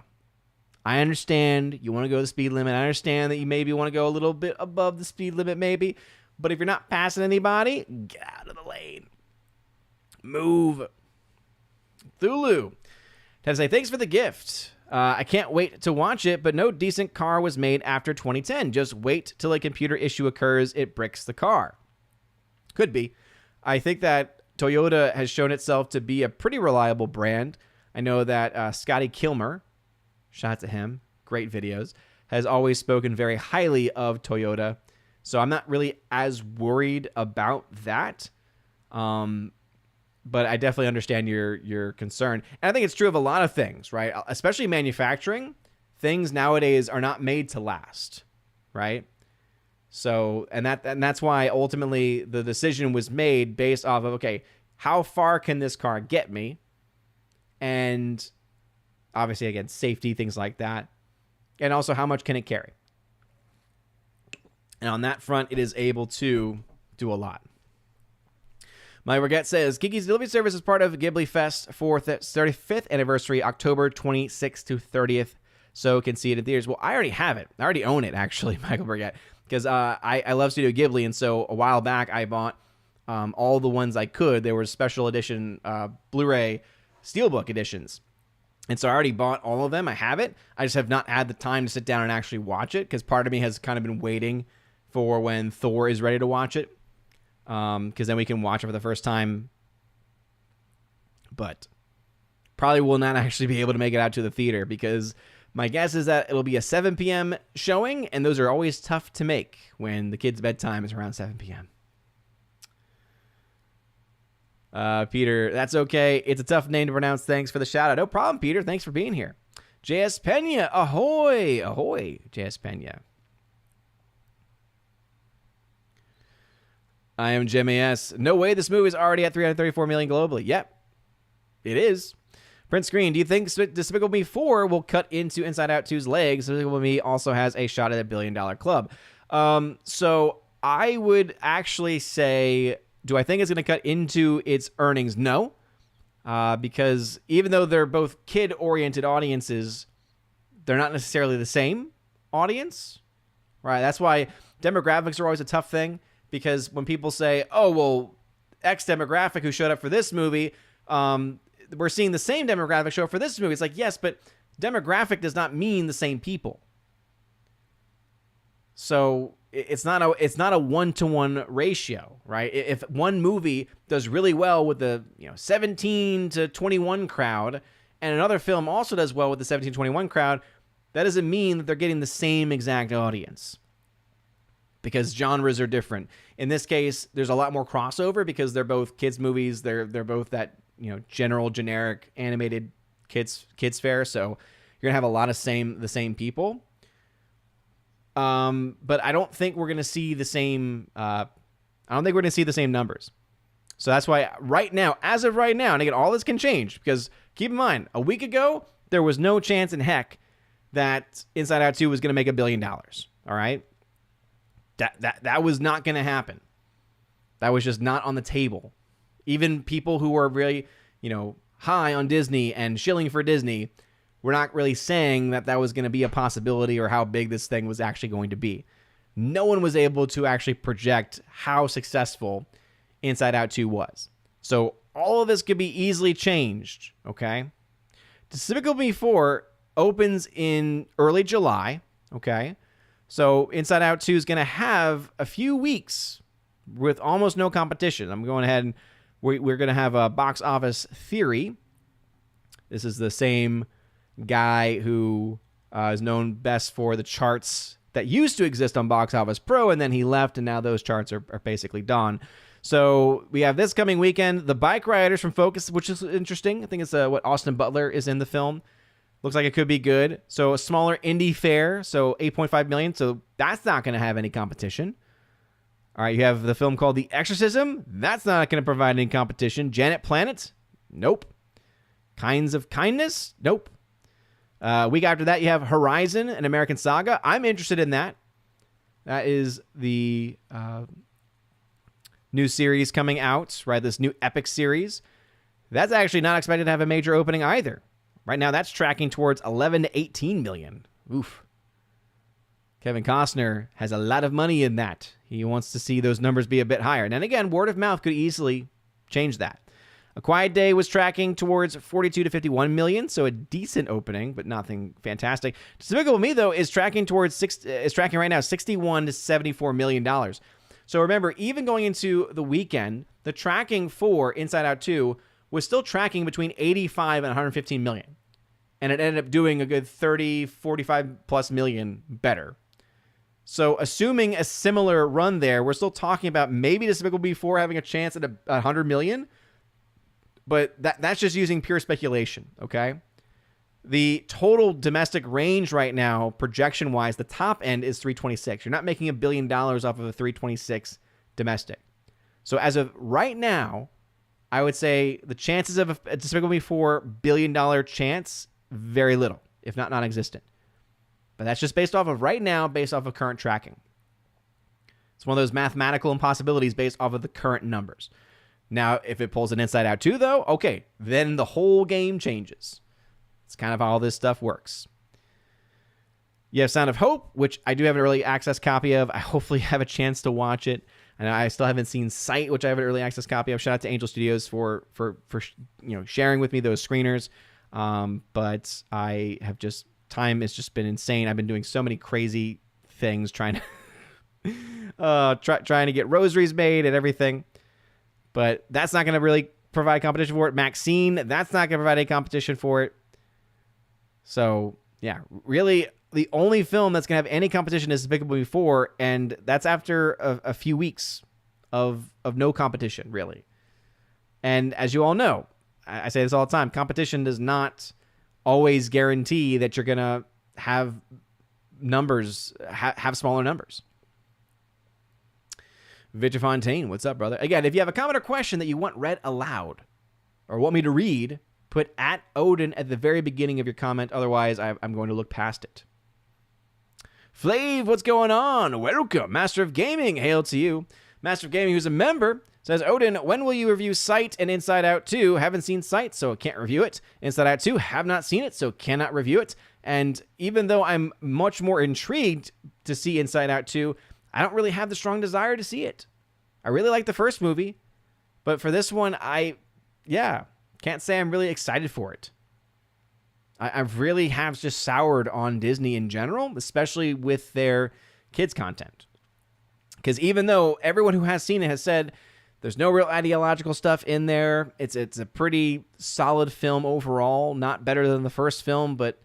I understand you want to go the speed limit. I understand that you maybe want to go a little bit above the speed limit, maybe. But if you're not passing anybody, get out of the lane. Move. Thulu. To say, thanks for the gift. I can't wait to watch it, but no decent car was made after 2010. Just wait till a computer issue occurs. It bricks the car. Could be. I think that Toyota has shown itself to be a pretty reliable brand. I know that Scotty Kilmer, shout out to him, great videos, has always spoken very highly of Toyota. So I'm not really as worried about that. But I definitely understand your concern. And I think it's true of a lot of things, right? Especially manufacturing. Things nowadays are not made to last, right? So, and that's why ultimately the decision was made based off of, okay, how far can this car get me? And obviously, again, safety, things like that. And also, how much can it carry? And on that front, it is able to do a lot. My Regret says, Kiki's Delivery Service is part of Ghibli Fest for the 35th anniversary, October 26th to 30th. So can see it in theaters. Well, I already have it. I already own it, actually, Michael Regret. Because I love Studio Ghibli, and so a while back I bought all the ones I could. There were special edition Blu-ray Steelbook editions. And so I already bought all of them. I have it. I just have not had the time to sit down and actually watch it, because part of me has kind of been waiting for when Thor is ready to watch it. Because then we can watch it for the first time. But probably will not actually be able to make it out to the theater, because my guess is that it'll be a 7 p.m. showing, and those are always tough to make when the kids' bedtime is around 7 p.m. Peter, that's okay. It's a tough name to pronounce. Thanks for the shout out. No problem, Peter. Thanks for being here. JS Pena, ahoy. Ahoy, JS Pena. I am Jim A.S. No way this movie is already at 334 million globally. Yep, it is. Prince Green, do you think Despicable Me 4 will cut into Inside Out 2's legs? Despicable Me also has a shot at $1 billion club. So I would actually say, do I think it's going to cut into its earnings? No. Because even though they're both kid-oriented audiences, they're not necessarily the same audience. Right? That's why demographics are always a tough thing. Because when people say, oh, well, X demographic who showed up for this movie, we're seeing the same demographic show up for this movie. It's like, yes, but demographic does not mean the same people. So it's not a 1-to-1 ratio, right? If one movie does really well with the 17 to 21 crowd, and another film also does well with the 17 to 21 crowd, that doesn't mean that they're getting the same exact audience. Because genres are different. In this case, there's a lot more crossover because they're both kids movies. They're both that general generic animated kids fare. So you're gonna have a lot of the same people. But I don't think we're gonna see the same. I don't think we're gonna see the same numbers. So that's why as of right now, and again, all this can change, because keep in mind, a week ago there was no chance in heck that Inside Out 2 was gonna make $1 billion. All right. That was not going to happen. That was just not on the table. Even people who were really, high on Disney and shilling for Disney were not really saying that was going to be a possibility or how big this thing was actually going to be. No one was able to actually project how successful Inside Out 2 was. So all of this could be easily changed, okay? Despicable Me 4 opens in early July, okay? So Inside Out 2 is going to have a few weeks with almost no competition. I'm going ahead and we're going to have a Box Office Theory. This is the same guy who is known best for the charts that used to exist on Box Office Pro, and then he left, and now those charts are basically done. So we have this coming weekend, The Bike Riders from Focus, which is interesting. I think it's what Austin Butler is in the film. Looks like it could be good. So a smaller indie fare, so 8.5 million. So that's not going to have any competition. All right, you have the film called The Exorcism. That's not going to provide any competition. Janet Planet? Nope. Kinds of Kindness? Nope. Week after that, you have Horizon, an American Saga. I'm interested in that. That is the new series coming out, right? This new epic series. That's actually not expected to have a major opening either. Right now, that's tracking towards 11 to 18 million. Oof. Kevin Costner has a lot of money in that. He wants to see those numbers be a bit higher. And then again, word of mouth could easily change that. A Quiet Day was tracking towards 42 to 51 million, so a decent opening, but nothing fantastic. Despicable Me, though, is tracking right now 61 to 74 million dollars. So remember, even going into the weekend, the tracking for Inside Out 2 was still tracking between 85 and 115 million. And it ended up doing a good 30, 45 plus million better. So assuming a similar run there, we're still talking about maybe Despicable Me 4 having a chance at 100 million. But that's just using pure speculation, okay? The total domestic range right now, projection-wise, the top end is 326. You're not making $1 billion off of a 326 domestic. So as of right now, I would say the chances of a Despicable Me 4 billion-dollar chance, very little, if not non-existent. But that's just based off of right now, based off of current tracking. It's one of those mathematical impossibilities based off of the current numbers. Now, if it pulls an Inside Out 2, though, okay, then the whole game changes. It's kind of how all this stuff works. You have Sound of Hope, which I do have an early access copy of. I hopefully have a chance to watch it. And I still haven't seen Sight, which I have an early access copy of. Shout out to Angel Studios for sharing with me those screeners. But I have time has just been insane. I've been doing so many crazy things trying to trying to get rosaries made and everything. But that's not going to really provide competition for it. Maxine, that's not going to provide any competition for it. So, yeah, really, the only film that's going to have any competition is Despicable Me 4, and that's after a few weeks of no competition, really. And as you all know, I say this all the time, competition does not always guarantee that you're going to have numbers, have smaller numbers. Victor Fontaine, what's up, brother? Again, if you have a comment or question that you want read aloud or want me to read, put @Odin at the very beginning of your comment. Otherwise, I'm going to look past it. Flav, what's going on? Welcome. Master of Gaming, hail to you. Master of Gaming, who's a member, says, Odin, when will you review Sight and Inside Out 2? Haven't seen Sight, so can't review it. Inside Out 2, have not seen it, so cannot review it. And even though I'm much more intrigued to see Inside Out 2, I don't really have the strong desire to see it. I really like the first movie, but for this one, can't say I'm really excited for it. I really have just soured on Disney in general, especially with their kids' content. Because even though everyone who has seen it has said there's no real ideological stuff in there, it's a pretty solid film overall, not better than the first film, but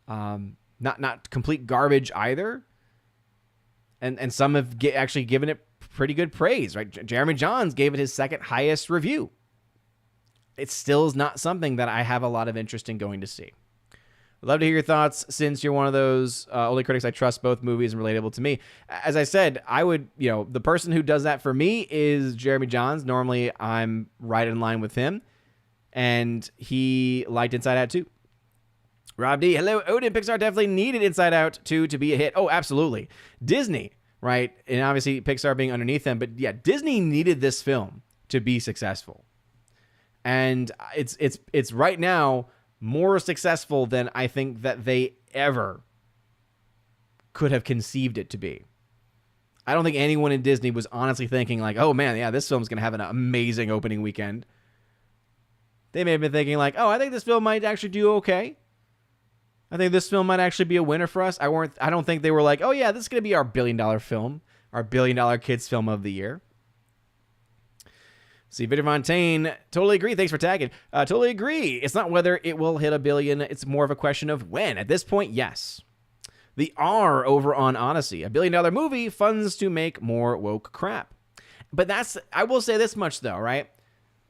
not complete garbage either. And some have actually given it pretty good praise, right? Jeremy Johns gave it his second highest review. It still is not something that I have a lot of interest in going to see. I'd love to hear your thoughts since you're one of those only critics I trust both movies and relatable to me. As I said, I would, the person who does that for me is Jeremy Johns. Normally, I'm right in line with him. And he liked Inside Out 2. Rob D, hello, Odin. Pixar definitely needed Inside Out 2 to be a hit. Oh, absolutely. Disney, right? And obviously Pixar being underneath them. But yeah, Disney needed this film to be successful. And it's right now more successful than I think that they ever could have conceived it to be. I don't think anyone in Disney was honestly thinking like, oh man, yeah, this film's going to have an amazing opening weekend. They may have been thinking like, oh, I think this film might actually do okay. I think this film might actually be a winner for us. I don't think they were like, oh yeah, this is going to be our $1 billion film, our $1 billion kids film of the year. See, Victor Fontaine, totally agree. Thanks for tagging. Totally agree. It's not whether it will hit $1 billion. It's more of a question of when. At this point, yes. The R over on Odyssey. $1 billion movie, funds to make more woke crap. But I will say this much though, right?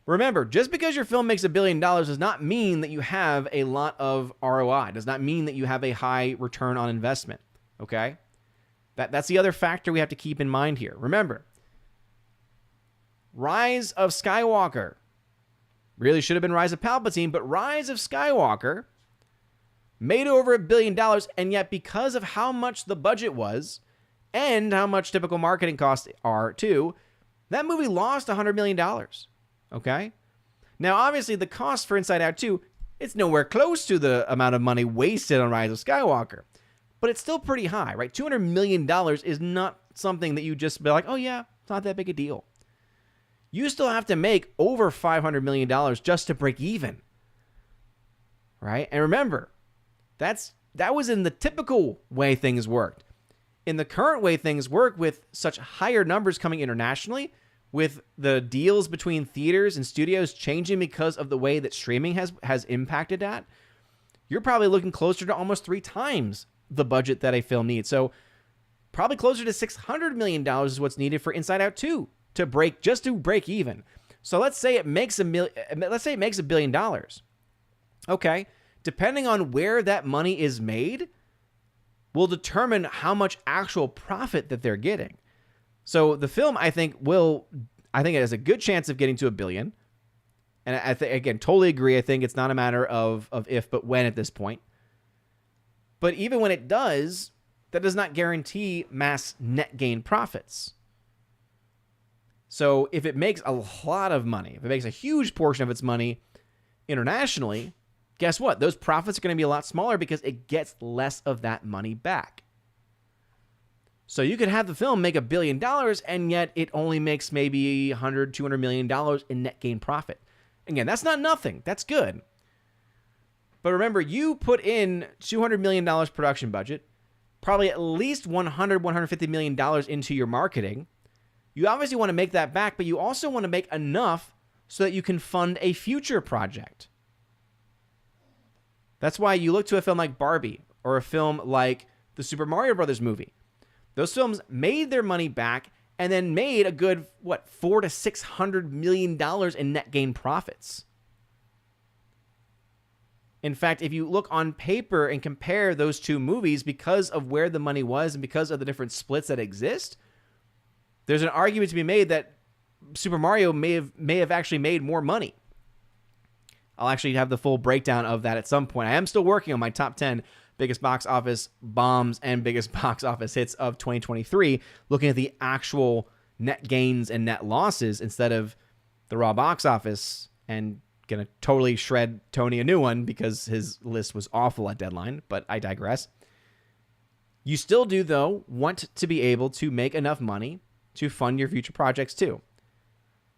Remember, just because your film makes $1 billion does not mean that you have a lot of ROI. Does not mean that you have a high return on investment. Okay? That's the other factor we have to keep in mind here. Remember, Rise of Skywalker. Really should have been Rise of Palpatine, but Rise of Skywalker made over $1 billion, and yet because of how much the budget was and how much typical marketing costs are too, that movie lost $100 million. Okay? Now, obviously, the cost for Inside Out 2, it's nowhere close to the amount of money wasted on Rise of Skywalker, but it's still pretty high, right? $200 million is not something that you just be like, oh yeah, it's not that big a deal. You still have to make over $500 million just to break even, right? And remember, that was in the typical way things worked. In the current way things work, with such higher numbers coming internationally, with the deals between theaters and studios changing because of the way that streaming has impacted that, you're probably looking closer to almost 3 times the budget that a film needs. So probably closer to $600 million is what's needed for Inside Out 2 to break even. So let's say it makes $1 billion. Okay, depending on where that money is made, will determine how much actual profit that they're getting. So the film, I think it has a good chance of getting to $1 billion. And I think, again, totally agree. I think it's not a matter of if, but when at this point. But even when it does, that does not guarantee mass net gain profits. So if it makes a lot of money, if it makes a huge portion of its money internationally, guess what? Those profits are going to be a lot smaller because it gets less of that money back. So you could have the film make $1 billion, and yet it only makes maybe $100, $200 million in net gain profit. Again, that's not nothing. That's good. But remember, you put in $200 million production budget, probably at least $100, $150 million into your marketing. You obviously want to make that back, but you also want to make enough so that you can fund a future project. That's why you look to a film like Barbie or a film like the Super Mario Brothers movie. Those films made their money back and then made a good, $400 to $600 million in net gain profits. In fact, if you look on paper and compare those two movies, because of where the money was and because of the different splits that exist, there's an argument to be made that Super Mario may have actually made more money. I'll actually have the full breakdown of that at some point. I am still working on my top 10 biggest box office bombs and biggest box office hits of 2023, looking at the actual net gains and net losses instead of the raw box office, and gonna totally shred Tony a new one because his list was awful at deadline, but I digress. You still do, though, want to be able to make enough money to fund your future projects too.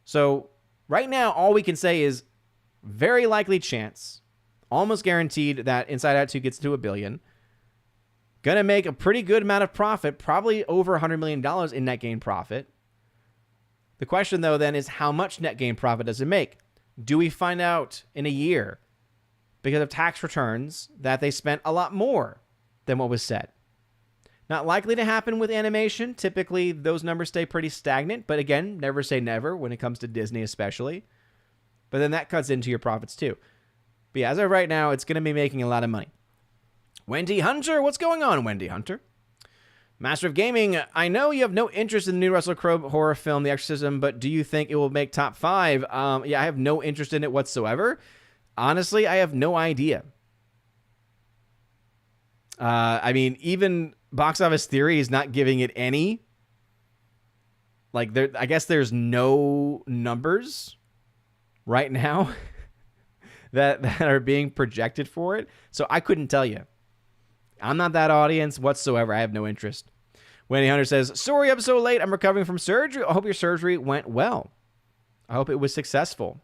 So right now, all we can say is very likely chance, almost guaranteed, that Inside Out 2 gets to $1 billion. Gonna make a pretty good amount of profit, probably over $100 million in net gain profit. The question, though, then is how much net gain profit does it make? Do we find out in a year, because of tax returns, that they spent a lot more than what was said? Not likely to happen with animation. Typically, those numbers stay pretty stagnant. But again, never say never when it comes to Disney especially. But then that cuts into your profits too. But yeah, as of right now, it's going to be making a lot of money. Wendy Hunter, what's going on, Wendy Hunter? Master of Gaming, I know you have no interest in the new Russell Crowe horror film, The Exorcism, but do you think it will make top 5? Yeah, I have no interest in it whatsoever. Honestly, I have no idea. I mean, even Box Office Theory is not giving it any. Like, I guess there's no numbers right now that are being projected for it. So I couldn't tell you. I'm not that audience whatsoever. I have no interest. Wendy Hunter says, sorry I'm so late. I'm recovering from surgery. I hope your surgery went well. I hope it was successful.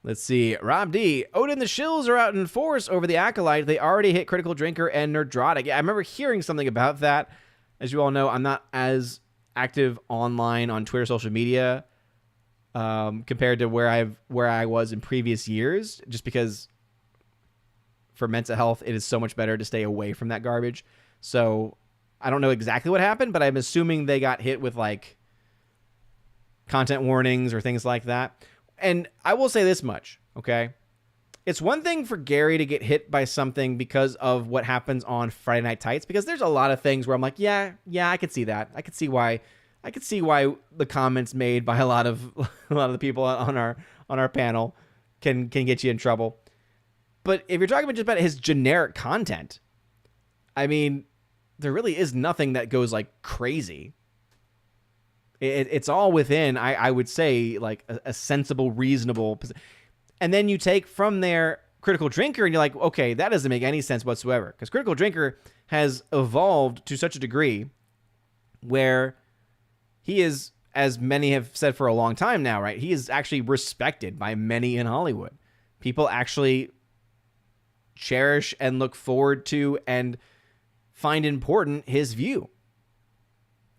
Let's see. Rob D. Odin the Shills are out in force over the Acolyte. They already hit Critical Drinker and Nerdrotic. Yeah, I remember hearing something about that. As you all know, I'm not as active online on Twitter, social media, compared to where I was in previous years, just because for mental health, it is so much better to stay away from that garbage. So I don't know exactly what happened, but I'm assuming they got hit with like content warnings or things like that. And I will say this much, okay? It's one thing for Gary to get hit by something because of what happens on Friday Night Tights, because there's a lot of things where I'm like, yeah, I could see that. I could see why the comments made by a lot of the people on our panel can get you in trouble. But if you're talking about just about his generic content, I mean, there really is nothing that goes like crazy. It's all within, I would say, like a sensible, reasonable position. And then you take from there Critical Drinker, and you're like, okay, that doesn't make any sense whatsoever. Because Critical Drinker has evolved to such a degree where he is, as many have said for a long time now, right? He is actually respected by many in Hollywood. People actually cherish and look forward to and find important his view.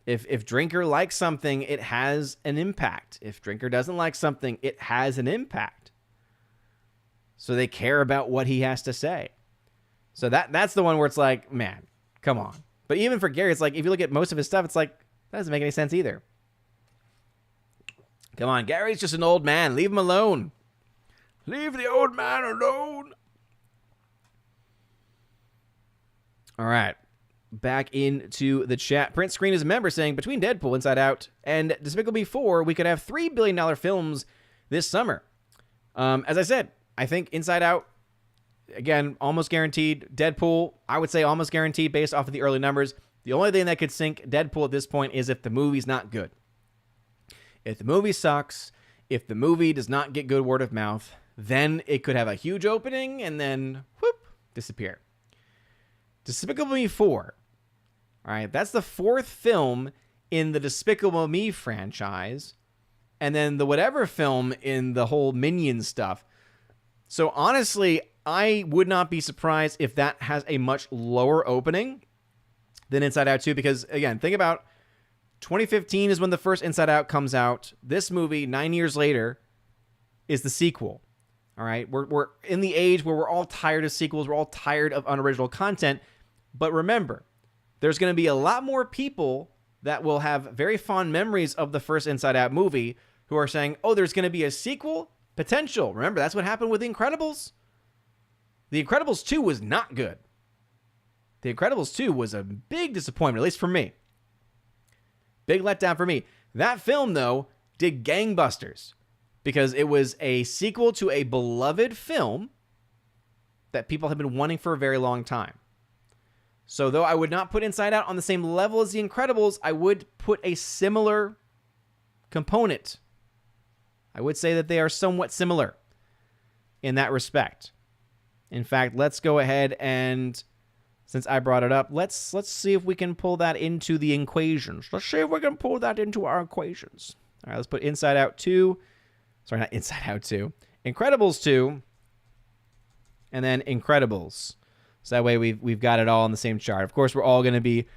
If Drinker likes something, it has an impact. If Drinker doesn't like something, it has an impact. So they care about what he has to say. So that's the one where it's like, man, come on. But even for Gary, it's like, if you look at most of his stuff, it's like, that doesn't make any sense either. Come on, Gary's just an old man. Leave him alone. Leave the old man alone. All right. Back into the chat. Print Screen is a member saying, between Deadpool, Inside Out, and Despicable Me 4, we could have $3 billion films this summer. As I said, I think Inside Out, again, almost guaranteed. Deadpool, I would say almost guaranteed based off of the early numbers. The only thing that could sink Deadpool at this point is if the movie's not good. If the movie sucks, if the movie does not get good word of mouth, then it could have a huge opening and then, whoop, disappear. Despicable Me 4. All right, that's the fourth film in the Despicable Me franchise, and then the whatever film in the whole Minions stuff. So honestly, I would not be surprised if that has a much lower opening than Inside Out 2, because again, think about 2015 is when the first Inside Out comes out. This movie, 9 years later, is the sequel. All right, we're in the age where we're all tired of sequels. We're all tired of unoriginal content. But remember, there's going to be a lot more people that will have very fond memories of the first Inside Out movie who are saying, oh, there's going to be a sequel? Potential. Remember, that's what happened with The Incredibles. The Incredibles 2 was not good. The Incredibles 2 was a big disappointment, at least for me. Big letdown for me. That film, though, did gangbusters because it was a sequel to a beloved film that people have been wanting for a very long time. So though I would not put Inside Out on the same level as The Incredibles, I would put a similar component. I would say that they are somewhat similar in that respect. In fact, let's go ahead and, since I brought it up, let's see if we can pull that into the equations. Let's see if we can pull that into our equations. All right, let's put Inside Out 2. Sorry, not Inside Out 2. Incredibles 2. And then Incredibles. So that way we've got it all on the same chart. Of course, we're all going to be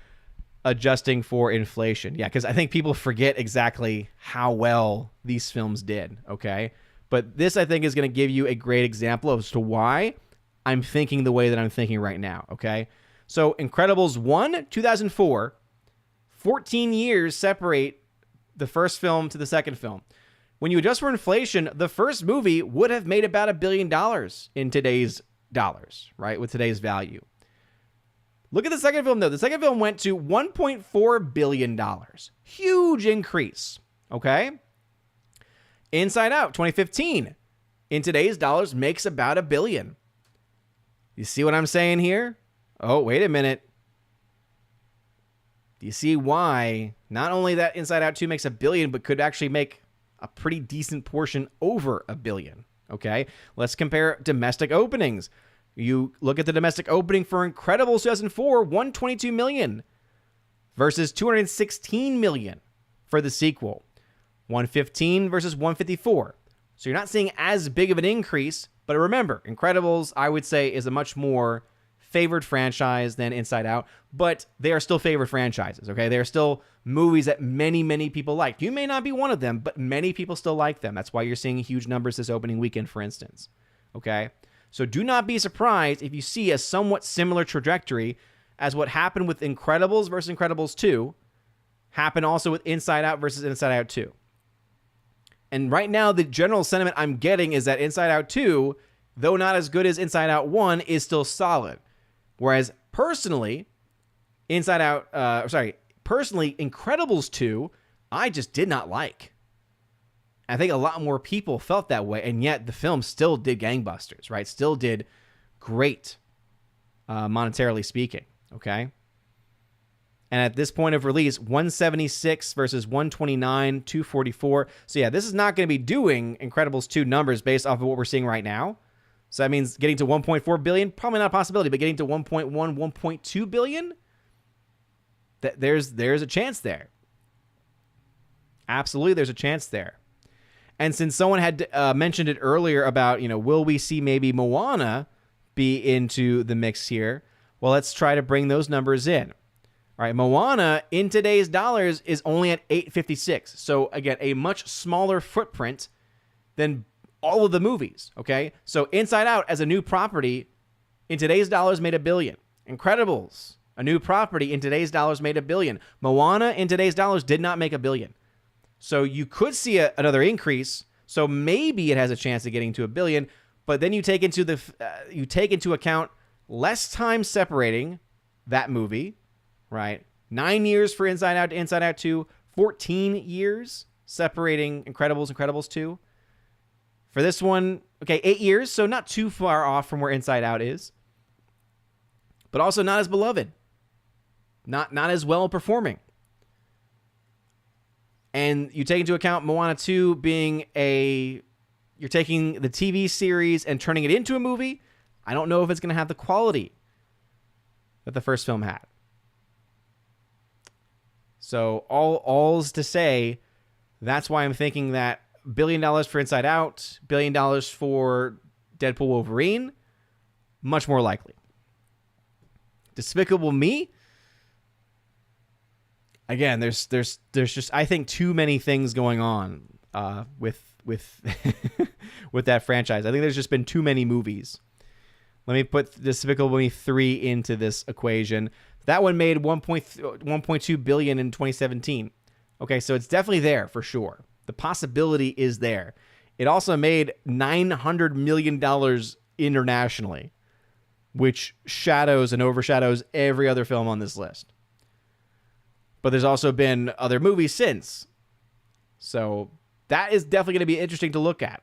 adjusting for inflation. Yeah, because I think people forget exactly how well these films did, okay? But this, I think, is going to give you a great example as to why I'm thinking the way that I'm thinking right now, okay? So Incredibles 1, 2004, 14 years separate the first film to the second film. When you adjust for inflation, the first movie would have made about $1 billion in today's dollars, right? With today's value. Look at the second film, though. The second film went to $1.4 billion. Huge increase, okay? Inside Out, 2015, in today's dollars, makes about $1 billion. You see what I'm saying here? Oh, wait a minute. Do you see why not only that Inside Out 2 makes $1 billion, but could actually make a pretty decent portion over $1 billion? Okay, let's compare domestic openings. You look at the domestic opening for Incredibles 2004, $122 million versus $216 million for the sequel. 115 versus 154. So you're not seeing as big of an increase, but remember, Incredibles, I would say, is a much more favored franchise than Inside Out, but they are still favored franchises, okay? They are still movies that many, many people like. You may not be one of them, but many people still like them. That's why you're seeing huge numbers this opening weekend, for instance, okay? So do not be surprised if you see a somewhat similar trajectory as what happened with Incredibles versus Incredibles 2 happened also with Inside Out versus Inside Out 2. And right now, the general sentiment I'm getting is that Inside Out 2, though not as good as Inside Out 1, is still solid. Whereas personally, Incredibles 2, I just did not like. I think a lot more people felt that way, and yet the film still did gangbusters, right? Still did great, monetarily speaking, okay? And at this point of release, 176 versus 129, 244. So yeah, this is not going to be doing Incredibles 2 numbers based off of what we're seeing right now. So that means getting to 1.4 billion, probably not a possibility, but getting to 1.1, 1.2 billion, there's a chance there. Absolutely, there's a chance there. And since someone had mentioned it earlier about, will we see maybe Moana be into the mix here? Well, let's try to bring those numbers in. All right, Moana in today's dollars is only at 856. So again, a much smaller footprint than all of the movies, okay? So Inside Out as a new property in today's dollars made $1 billion. Incredibles, a new property in today's dollars made $1 billion. Moana in today's dollars did not make $1 billion. So you could see another increase. So maybe it has a chance of getting to $1 billion, but then you take into account less time separating that movie, right? 9 years for Inside Out to Inside Out 2, 14 years separating Incredibles 2. For this one, okay, 8 years, so not too far off from where Inside Out is, but also not as beloved, not as well performing. And you take into account Moana 2 being you're taking the TV series and turning it into a movie. I don't know if it's going to have the quality that the first film had. So all's to say, that's why I'm thinking that $1 billion for Inside Out, $1 billion for Deadpool Wolverine, much more likely. Despicable Me, again, there's just, I think, too many things going on with with that franchise. I think there's just been too many movies. Let me put Despicable Me 3 into this equation. That one made $1.2 billion in 2017. Okay, so it's definitely there for sure. The possibility is there. It also made $900 million internationally, which shadows and overshadows every other film on this list. But there's also been other movies since. So that is definitely going to be interesting to look at.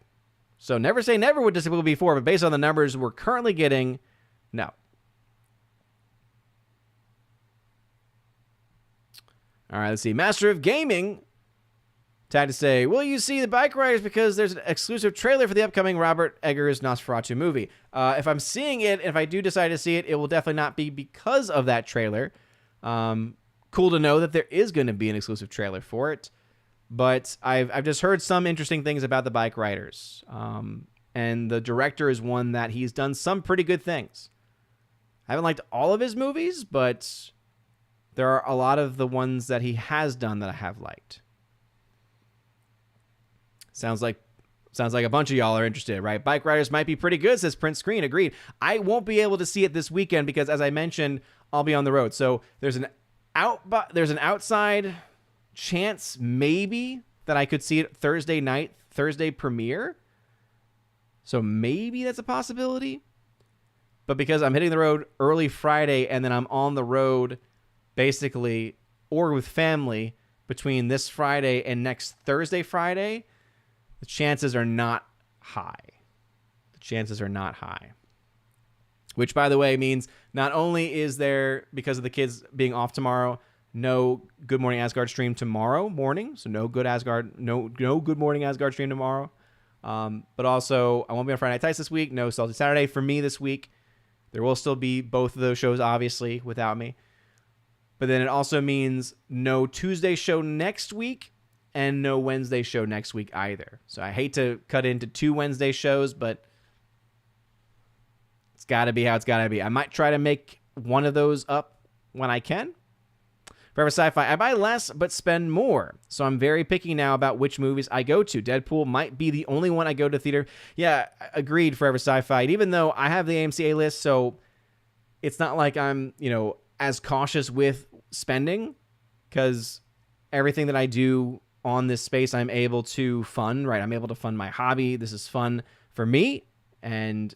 So never say never with Despicable Me 4, but based on the numbers we're currently getting, no. All right, let's see. Master of Gaming had to say, will you see the Bike Riders because there's an exclusive trailer for the upcoming Robert Eggers Nosferatu movie? If I'm seeing it, if I do decide to see it, it will definitely not be because of that trailer. Cool to know that there is going to be an exclusive trailer for it. But I've just heard some interesting things about the Bike Riders. And the director is one that he's done some pretty good things. I haven't liked all of his movies, but there are a lot of the ones that he has done that I have liked. Sounds like a bunch of y'all are interested, right? Bike Riders might be pretty good, says Print Screen. Agreed. I won't be able to see it this weekend because, as I mentioned, I'll be on the road. So there's an outside chance maybe that I could see it Thursday night, Thursday premiere. So maybe that's a possibility. But because I'm hitting the road early Friday and then I'm on the road basically or with family between this Friday and next Thursday, Friday, the chances are not high. Which, by the way, means not only is there, because of the kids being off tomorrow, no Good Morning Asgard stream tomorrow morning. So no Good Morning Asgard stream tomorrow. But also, I won't be on Friday Night Tights this week. No Salty Saturday for me this week. There will still be both of those shows, obviously, without me. But then it also means no Tuesday show next week and no Wednesday show next week either. So I hate to cut into 2 Wednesday shows, but it's got to be how it's got to be. I might try to make one of those up when I can. Forever Sci-Fi, I buy less but spend more. So I'm very picky now about which movies I go to. Deadpool might be the only one I go to theater. Yeah, agreed, Forever Sci-Fi. And even though I have the AMC A-list, so it's not like I'm, as cautious with spending, because everything that I do on this space, I'm able to fund, right? I'm able to fund my hobby. This is fun for me. And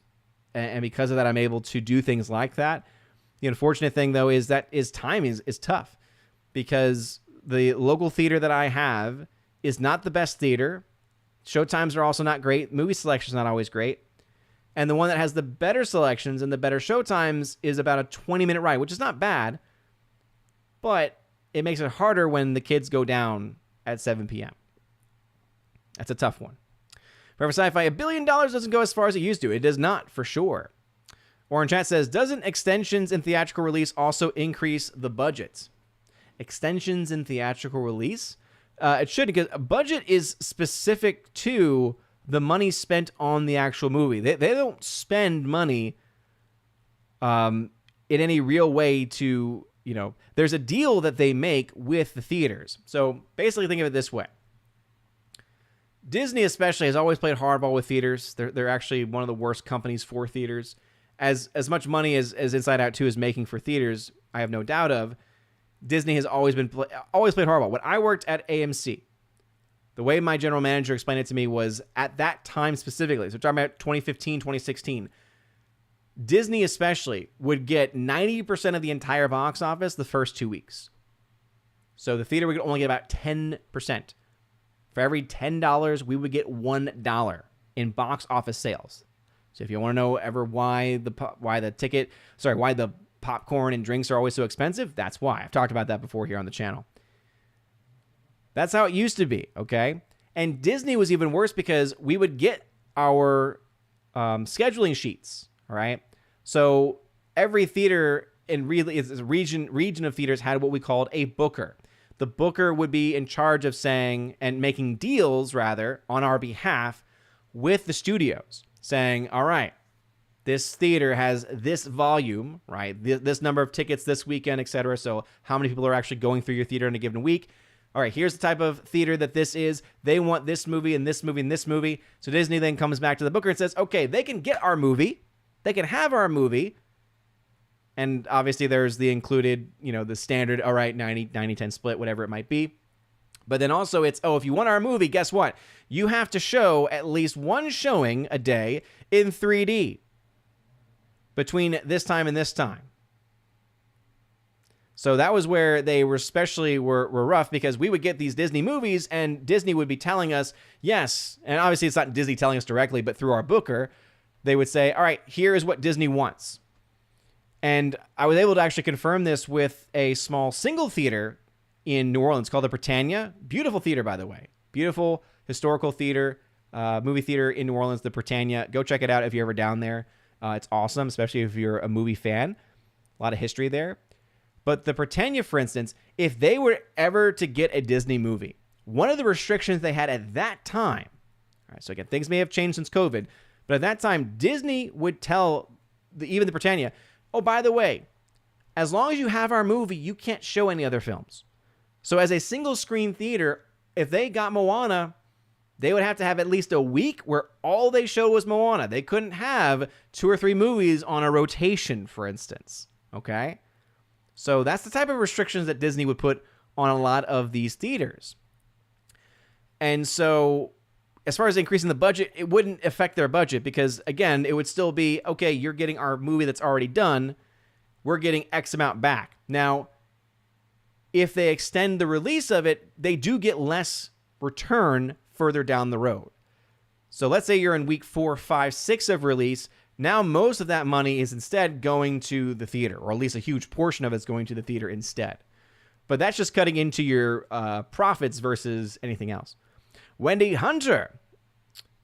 because of that, I'm able to do things like that. The unfortunate thing, though, is that time is tough, because the local theater that I have is not the best theater. Showtimes are also not great. Movie selection is not always great. And the one that has the better selections and the better showtimes is about a 20-minute ride, which is not bad, but it makes it harder when the kids go down at 7 p.m. That's a tough one. Forever Sci-Fi, $1 billion doesn't go as far as it used to. It does not, for sure. Orange Chat says, doesn't extensions in theatrical release also increase the budget? Extensions in theatrical release? It should, because a budget is specific to the money spent on the actual movie. They don't spend money in any real way to, there's a deal that they make with the theaters. So basically think of it this way. Disney especially has always played hardball with theaters. They're actually one of the worst companies for theaters. As much money as Inside Out 2 is making for theaters, I have no doubt of, Disney has always played hardball. When I worked at AMC, the way my general manager explained it to me was at that time specifically, so we're talking about 2015, 2016, Disney especially would get 90% of the entire box office the first 2 weeks. So the theater would only get about 10%. For every $10, we would get $1 in box office sales. So if you want to know why the popcorn and drinks are always so expensive, that's why. I've talked about that before here on the channel. That's how it used to be, okay? And Disney was even worse because we would get our scheduling sheets, all right? So every theater in region of theaters had what we called a booker. The booker would be in charge of saying and making deals, rather, on our behalf with the studios, saying, all right, this theater has this volume, right? This number of tickets this weekend, etc. So how many people are actually going through your theater in a given week? All right, here's the type of theater that this is. They want this movie and this movie and this movie. So Disney then comes back to the booker and says, okay, they can get our movie. They can have our movie. And obviously there's the included, the standard, all right, 90-10 split, whatever it might be. But then also it's, if you want our movie, guess what? You have to show at least one showing a day in 3D between this time and this time. So that was where they were rough, because we would get these Disney movies and Disney would be telling us, yes, and obviously it's not Disney telling us directly, but through our booker, they would say, all right, here is what Disney wants. And I was able to actually confirm this with a small single theater in New Orleans called the Britannia. Beautiful theater, by the way. Beautiful historical theater, movie theater in New Orleans, the Britannia. Go check it out if you're ever down there. It's awesome, especially if you're a movie fan. A lot of history there. But the Britannia, for instance, if they were ever to get a Disney movie, one of the restrictions they had at that time, all right, so again, things may have changed since COVID, but at that time, Disney would tell even the Britannia, oh, by the way, as long as you have our movie, you can't show any other films. So as a single screen theater, if they got Moana, they would have to have at least a week where all they showed was Moana. They couldn't have 2 or 3 movies on a rotation, for instance, okay? So that's the type of restrictions that Disney would put on a lot of these theaters. And so as far as increasing the budget, it wouldn't affect their budget because, again, it would still be, okay, you're getting our movie that's already done. We're getting X amount back. Now, if they extend the release of it, they do get less return further down the road. So let's say you're in week 4, 5, 6 of release. Now most of that money is instead going to the theater, or at least a huge portion of it's going to the theater instead. But that's just cutting into your profits versus anything else. Wendy Hunter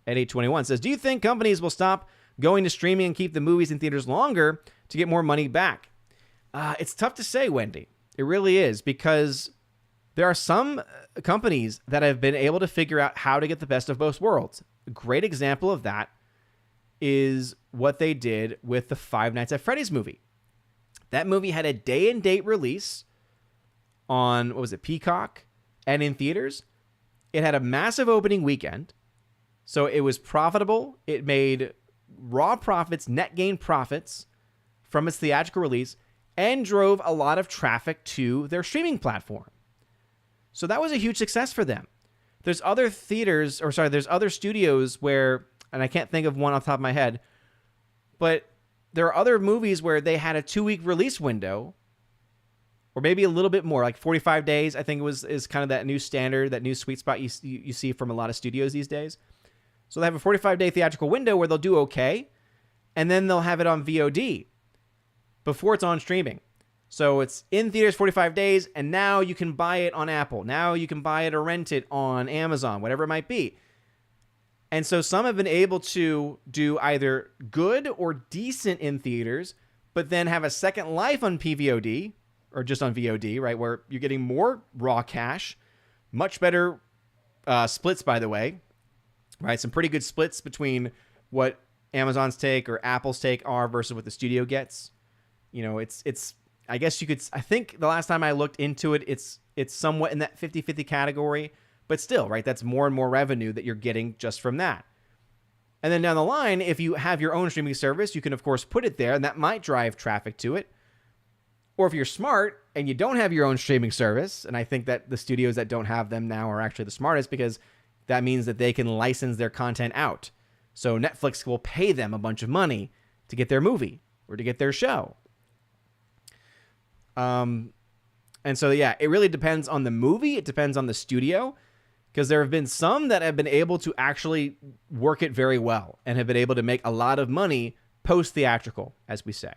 at 821 says, do you think companies will stop going to streaming and keep the movies in theaters longer to get more money back? It's tough to say, Wendy. It really is, because there are some companies that have been able to figure out how to get the best of both worlds. A great example of that is what they did with the Five Nights at Freddy's movie. That movie had a day and date release on, Peacock, and in theaters. It had a massive opening weekend, so it was profitable. It made raw profits, net gain profits from its theatrical release, and drove a lot of traffic to their streaming platform. So that was a huge success for them. There's other studios where, and I can't think of one off the top of my head, but there are other movies where they had a 2-week release window, or maybe a little bit more, like 45 days, I think is kind of that new standard, that new sweet spot you see from a lot of studios these days. So they have a 45-day theatrical window where they'll do okay, and then they'll have it on VOD before it's on streaming. So it's in theaters 45 days, and now you can buy it on Apple. Now you can buy it or rent it on Amazon, whatever it might be. And so some have been able to do either good or decent in theaters, but then have a second life on PVOD, or just on VOD, right, where you're getting more raw cash, much better splits, by the way, right? Some pretty good splits between what Amazon's take or Apple's take are versus what the studio gets. You know, it's I guess you could, I think the last time I looked into it, it's somewhat in that 50-50 category, but still, right, that's more and more revenue that you're getting just from that. And then down the line, if you have your own streaming service, you can, of course, put it there, and that might drive traffic to it. Or if you're smart and you don't have your own streaming service, and I think that the studios that don't have them now are actually the smartest, because that means that they can license their content out. So Netflix will pay them a bunch of money to get their movie or to get their show. And so, yeah, it really depends on the movie. It depends on the studio, because there have been some that have been able to actually work it very well and have been able to make a lot of money post-theatrical, as we say.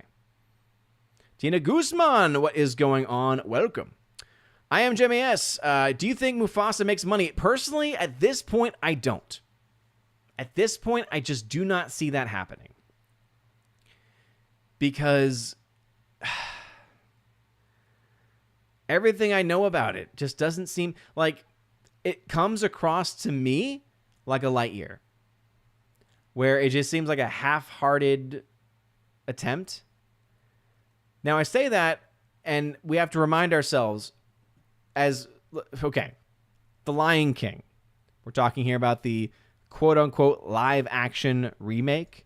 Tina Guzman, what is going on? Welcome. I am Jimmy S. Do you think Mufasa makes money? Personally, at this point, I don't. At this point, I just do not see that happening. Because everything I know about it just doesn't seem like it comes across to me like a Lightyear, where it just seems like a half-hearted attempt. Now, I say that, and we have to remind ourselves okay, The Lion King. We're talking here about the quote-unquote live-action remake,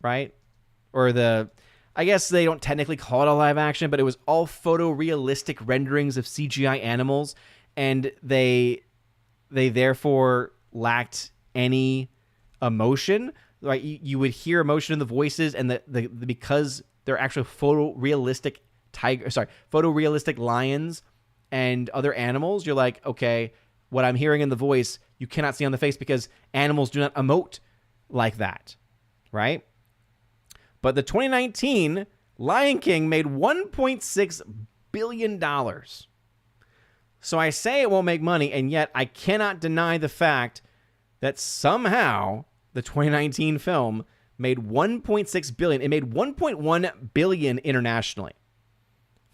right? Or I guess they don't technically call it a live-action, but it was all photorealistic renderings of CGI animals, and they therefore lacked any emotion. Like, you would hear emotion in the voices, and because they're actually photorealistic lions and other animals, you're like, okay, what I'm hearing in the voice, you cannot see on the face, because animals do not emote like that, right? But the 2019 Lion King made $1.6 billion. So I say it won't make money, and yet I cannot deny the fact that somehow the 2019 film made $1.6 billion. It made $1.1 billion internationally,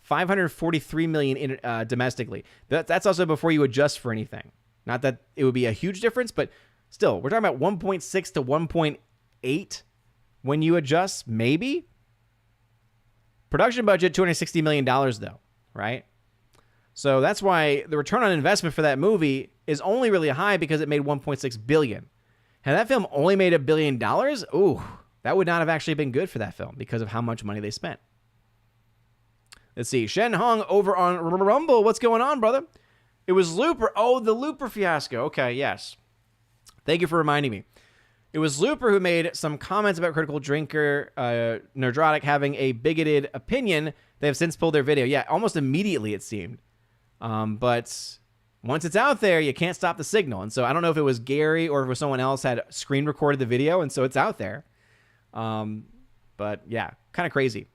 $543 million domestically. That's also before you adjust for anything. Not that it would be a huge difference, but still, we're talking about 1.6 to 1.8 when you adjust, maybe. Production budget, $260 million, though, right? So that's why the return on investment for that movie is only really high, because it made $1.6 billion. Had that film only made $1 billion, ooh, that would not have actually been good for that film because of how much money they spent. Let's see. Shen Hong over on Rumble. What's going on, brother? It was Looper. Oh, the Looper fiasco. Okay, yes. Thank you for reminding me. It was Looper who made some comments about Critical Drinker, Nerdrotic having a bigoted opinion. They have since pulled their video. Yeah, almost immediately, it seemed. But once it's out there, you can't stop the signal. And so I don't know if it was Gary or if it was someone else had screen recorded the video, and so it's out there. But yeah, kind of crazy.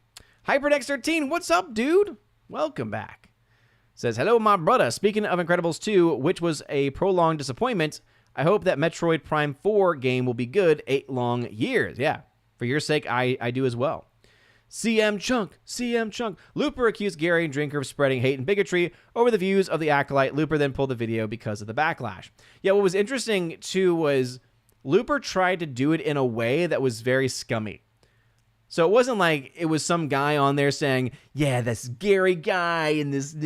HyperDex13, what's up, dude? Welcome back. Says, hello, my brother. Speaking of Incredibles 2, which was a prolonged disappointment, I hope that Metroid Prime 4 game will be good 8 long years. Yeah, for your sake, I do as well. CM Chunk. Looper accused Gary and Drinker of spreading hate and bigotry over the views of the Acolyte. Looper then pulled the video because of the backlash. Yeah, what was interesting, too, was Looper tried to do it in a way that was very scummy. So it wasn't like it was some guy on there saying, yeah, this Gary guy and this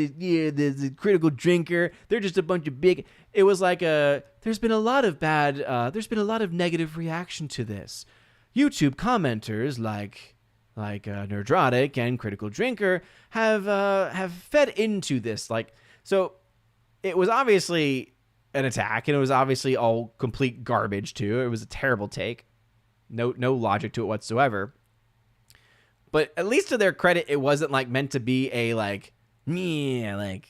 Critical Drinker, they're just a bunch of big... It was like there's been a lot of negative reaction to this. YouTube commenters like Nerdrotic and Critical Drinker have fed into this. So it was obviously an attack, and it was obviously all complete garbage too. It was a terrible take. No logic to it whatsoever. But at least to their credit, it wasn't meant to be a even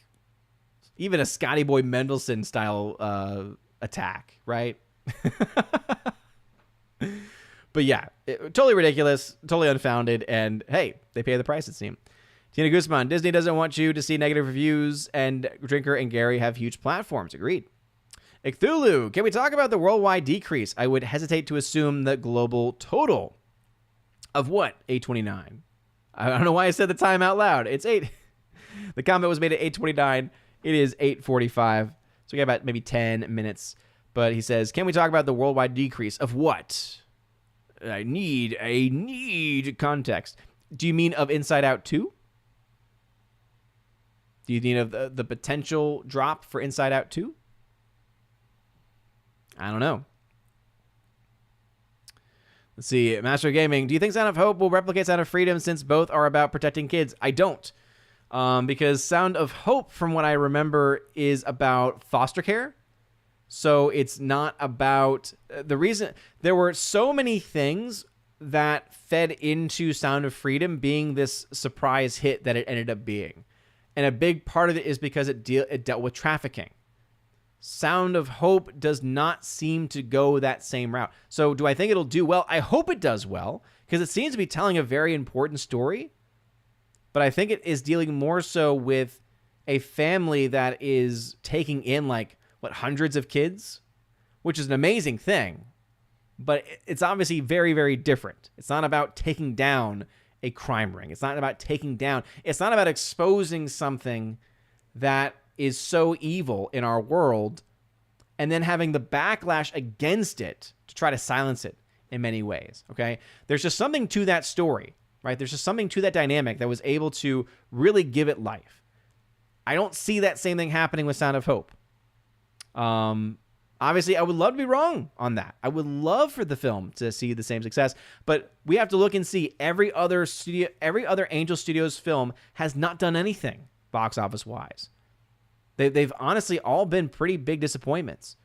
a Scotty Boy Mendelsohn style attack, right? But yeah, totally ridiculous, totally unfounded, and hey, they pay the price, it seems. Tina Guzman, Disney doesn't want you to see negative reviews, and Drinker and Gary have huge platforms. Agreed. Cthulhu, can we talk about the worldwide decrease? I would hesitate to assume the global total of what? 829. I don't know why I said the time out loud. It's 8. The comment was made at 8:29. It is 8:45. So we got about maybe 10 minutes. But he says, can we talk about the worldwide decrease of what? I need context. Do you mean of Inside Out 2? Do you mean of the potential drop for Inside Out 2? I don't know. Let's see. Master of Gaming, do you think Sound of Hope will replicate Sound of Freedom since both are about protecting kids? I don't. Because Sound of Hope, from what I remember, is about foster care. So it's not about the reason. There were so many things that fed into Sound of Freedom being this surprise hit that it ended up being. And a big part of it is because it dealt with trafficking. Sound of Hope does not seem to go that same route. So do I think it'll do well? I hope it does well, because it seems to be telling a very important story. But I think it is dealing more so with a family that is taking in hundreds of kids, which is an amazing thing. But it's obviously very, very different. It's not about taking down a crime ring. It's not about exposing something that is so evil in our world and then having the backlash against it to try to silence it in many ways, okay? There's just something to that story, right? There's just something to that dynamic that was able to really give it life. I don't see that same thing happening with Sound of Hope. Obviously, I would love to be wrong on that. I would love for the film to see the same success, but we have to look and see every other Angel Studios film has not done anything box office wise. They've honestly all been pretty big disappointments.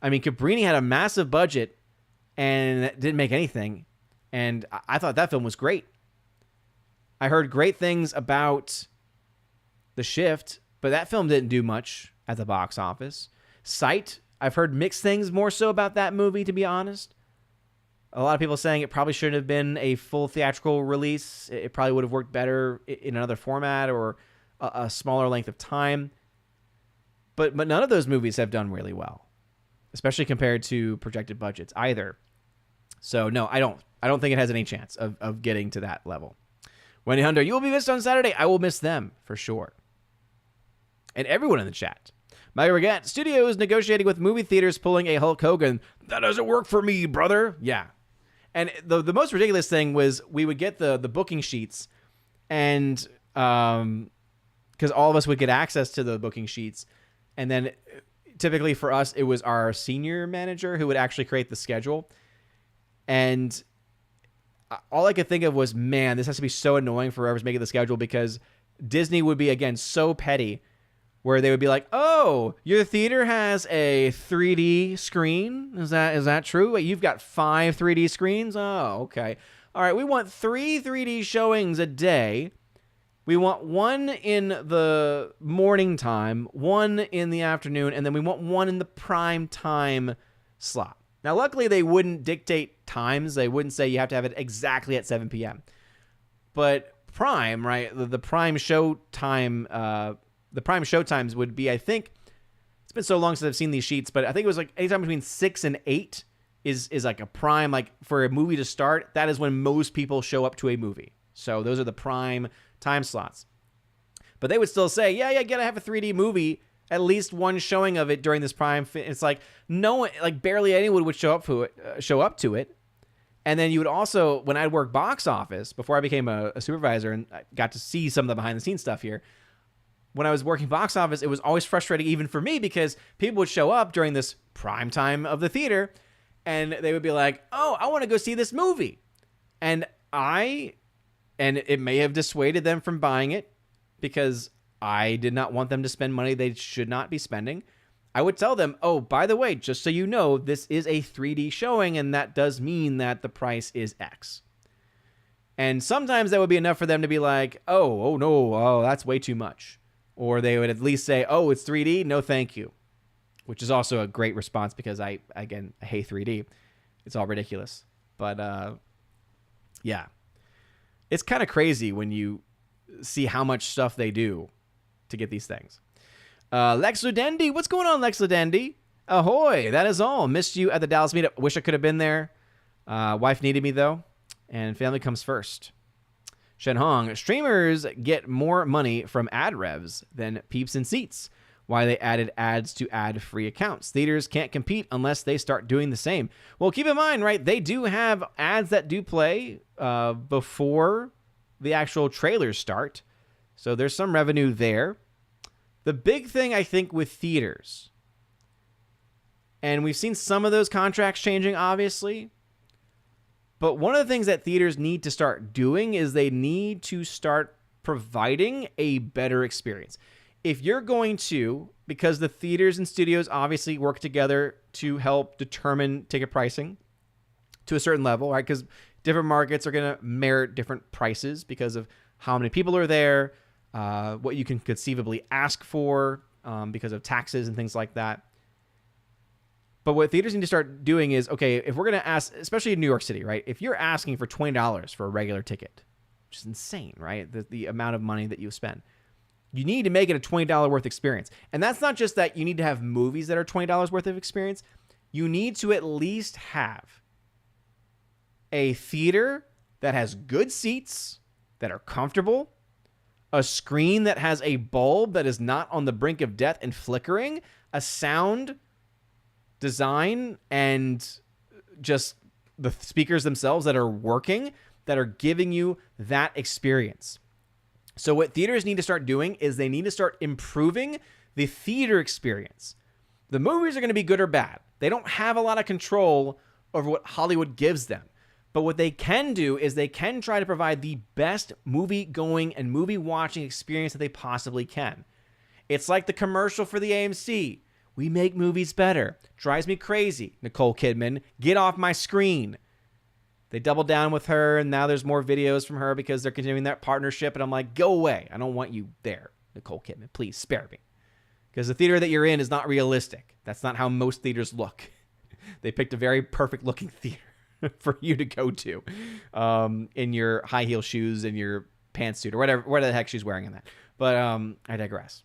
I mean, Cabrini had a massive budget and didn't make anything, and I thought that film was great. I heard great things about The Shift, but that film didn't do much at the box office. Sight, I've heard mixed things more so about that movie, to be honest. A lot of people saying it probably shouldn't have been a full theatrical release. It probably would have worked better in another format or a smaller length of time. But none of those movies have done really well, especially compared to projected budgets either. So no, I don't think it has any chance of getting to that level. Wendy Hunter, you will be missed on Saturday. I will miss them for sure. And everyone in the chat. Michael Regat, studios negotiating with movie theaters pulling a Hulk Hogan. That doesn't work for me, brother. Yeah. And the most ridiculous thing was we would get the booking sheets, and because all of us would get access to the booking sheets, and then typically for us it was our senior manager who would actually create the schedule. And all I could think of was, man, this has to be so annoying for whoever's making the schedule, because Disney would be, again, so petty, where they would be like, oh, your theater has a 3D screen? Is that true? Wait, you've got 5 3D screens? Oh, okay. All right, we want 3 3D showings a day. We want 1 in the morning time, 1 in the afternoon, and then we want 1 in the prime time slot. Now, luckily, they wouldn't dictate times. They wouldn't say you have to have it exactly at 7 p.m. But prime, right, the prime show time... the prime show times would be, I think, it's been so long since I've seen these sheets, but I think it was like anytime between 6 and 8 is like a prime, like for a movie to start. That is when most people show up to a movie. So those are the prime time slots. But they would still say, yeah, you gotta have a 3D movie, at least 1 showing of it during this prime. It's like no one, like barely anyone would show up to it. And then you would also, when I'd work box office before I became a supervisor and I got to see some of the behind the scenes stuff here. When I was working box office, it was always frustrating even for me, because people would show up during this prime time of the theater and they would be like, oh, I want to go see this movie. And it may have dissuaded them from buying it because I did not want them to spend money they should not be spending. I would tell them, oh, by the way, just so you know, this is a 3D showing, and that does mean that the price is X. And sometimes that would be enough for them to be like, oh no, that's way too much. Or they would at least say, oh, it's 3D? No, thank you. Which is also a great response, because I hate 3D. It's all ridiculous. But yeah, it's kind of crazy when you see how much stuff they do to get these things. Lex Ludendi, what's going on, Lex Ludendi? Ahoy, that is all. Missed you at the Dallas meetup. Wish I could have been there. Wife needed me, though, and family comes first. Shen Hong, streamers get more money from ad revs than peeps and seats. Why they added ads to ad-free accounts. Theaters can't compete unless they start doing the same. Well, keep in mind, right, they do have ads that do play before the actual trailers start. So there's some revenue there. The big thing, I think, with theaters, and we've seen some of those contracts changing, obviously, but one of the things that theaters need to start doing is they need to start providing a better experience. If you're going to, because the theaters and studios obviously work together to help determine ticket pricing to a certain level, right? Because different markets are going to merit different prices because of how many people are there, what you can conceivably ask for because of taxes and things like that. But what theaters need to start doing is, okay, if we're going to ask, especially in New York City, right? If you're asking for $20 for a regular ticket, which is insane, right? The amount of money that you spend. You need to make it a $20 worth experience. And that's not just that you need to have movies that are $20 worth of experience. You need to at least have a theater that has good seats, that are comfortable, a screen that has a bulb that is not on the brink of death and flickering, a sound design, and just the speakers themselves that are working, that are giving you that experience. So what theaters need to start doing is they need to start improving the theater experience. The movies are going to be good or bad. They don't have a lot of control over what Hollywood gives them. But what they can do is they can try to provide the best movie-going and movie-watching experience that they possibly can. It's like the commercial for the AMC. We make movies better. Drives me crazy. Nicole Kidman, get off my screen. They double down with her, and now there's more videos from her because they're continuing that partnership. And I'm like, go away. I don't want you there, Nicole Kidman. Please spare me. Because the theater that you're in is not realistic. That's not how most theaters look. They picked a very perfect-looking theater for you to go to in your high heel shoes and your pantsuit or whatever the heck she's wearing in that. But I digress.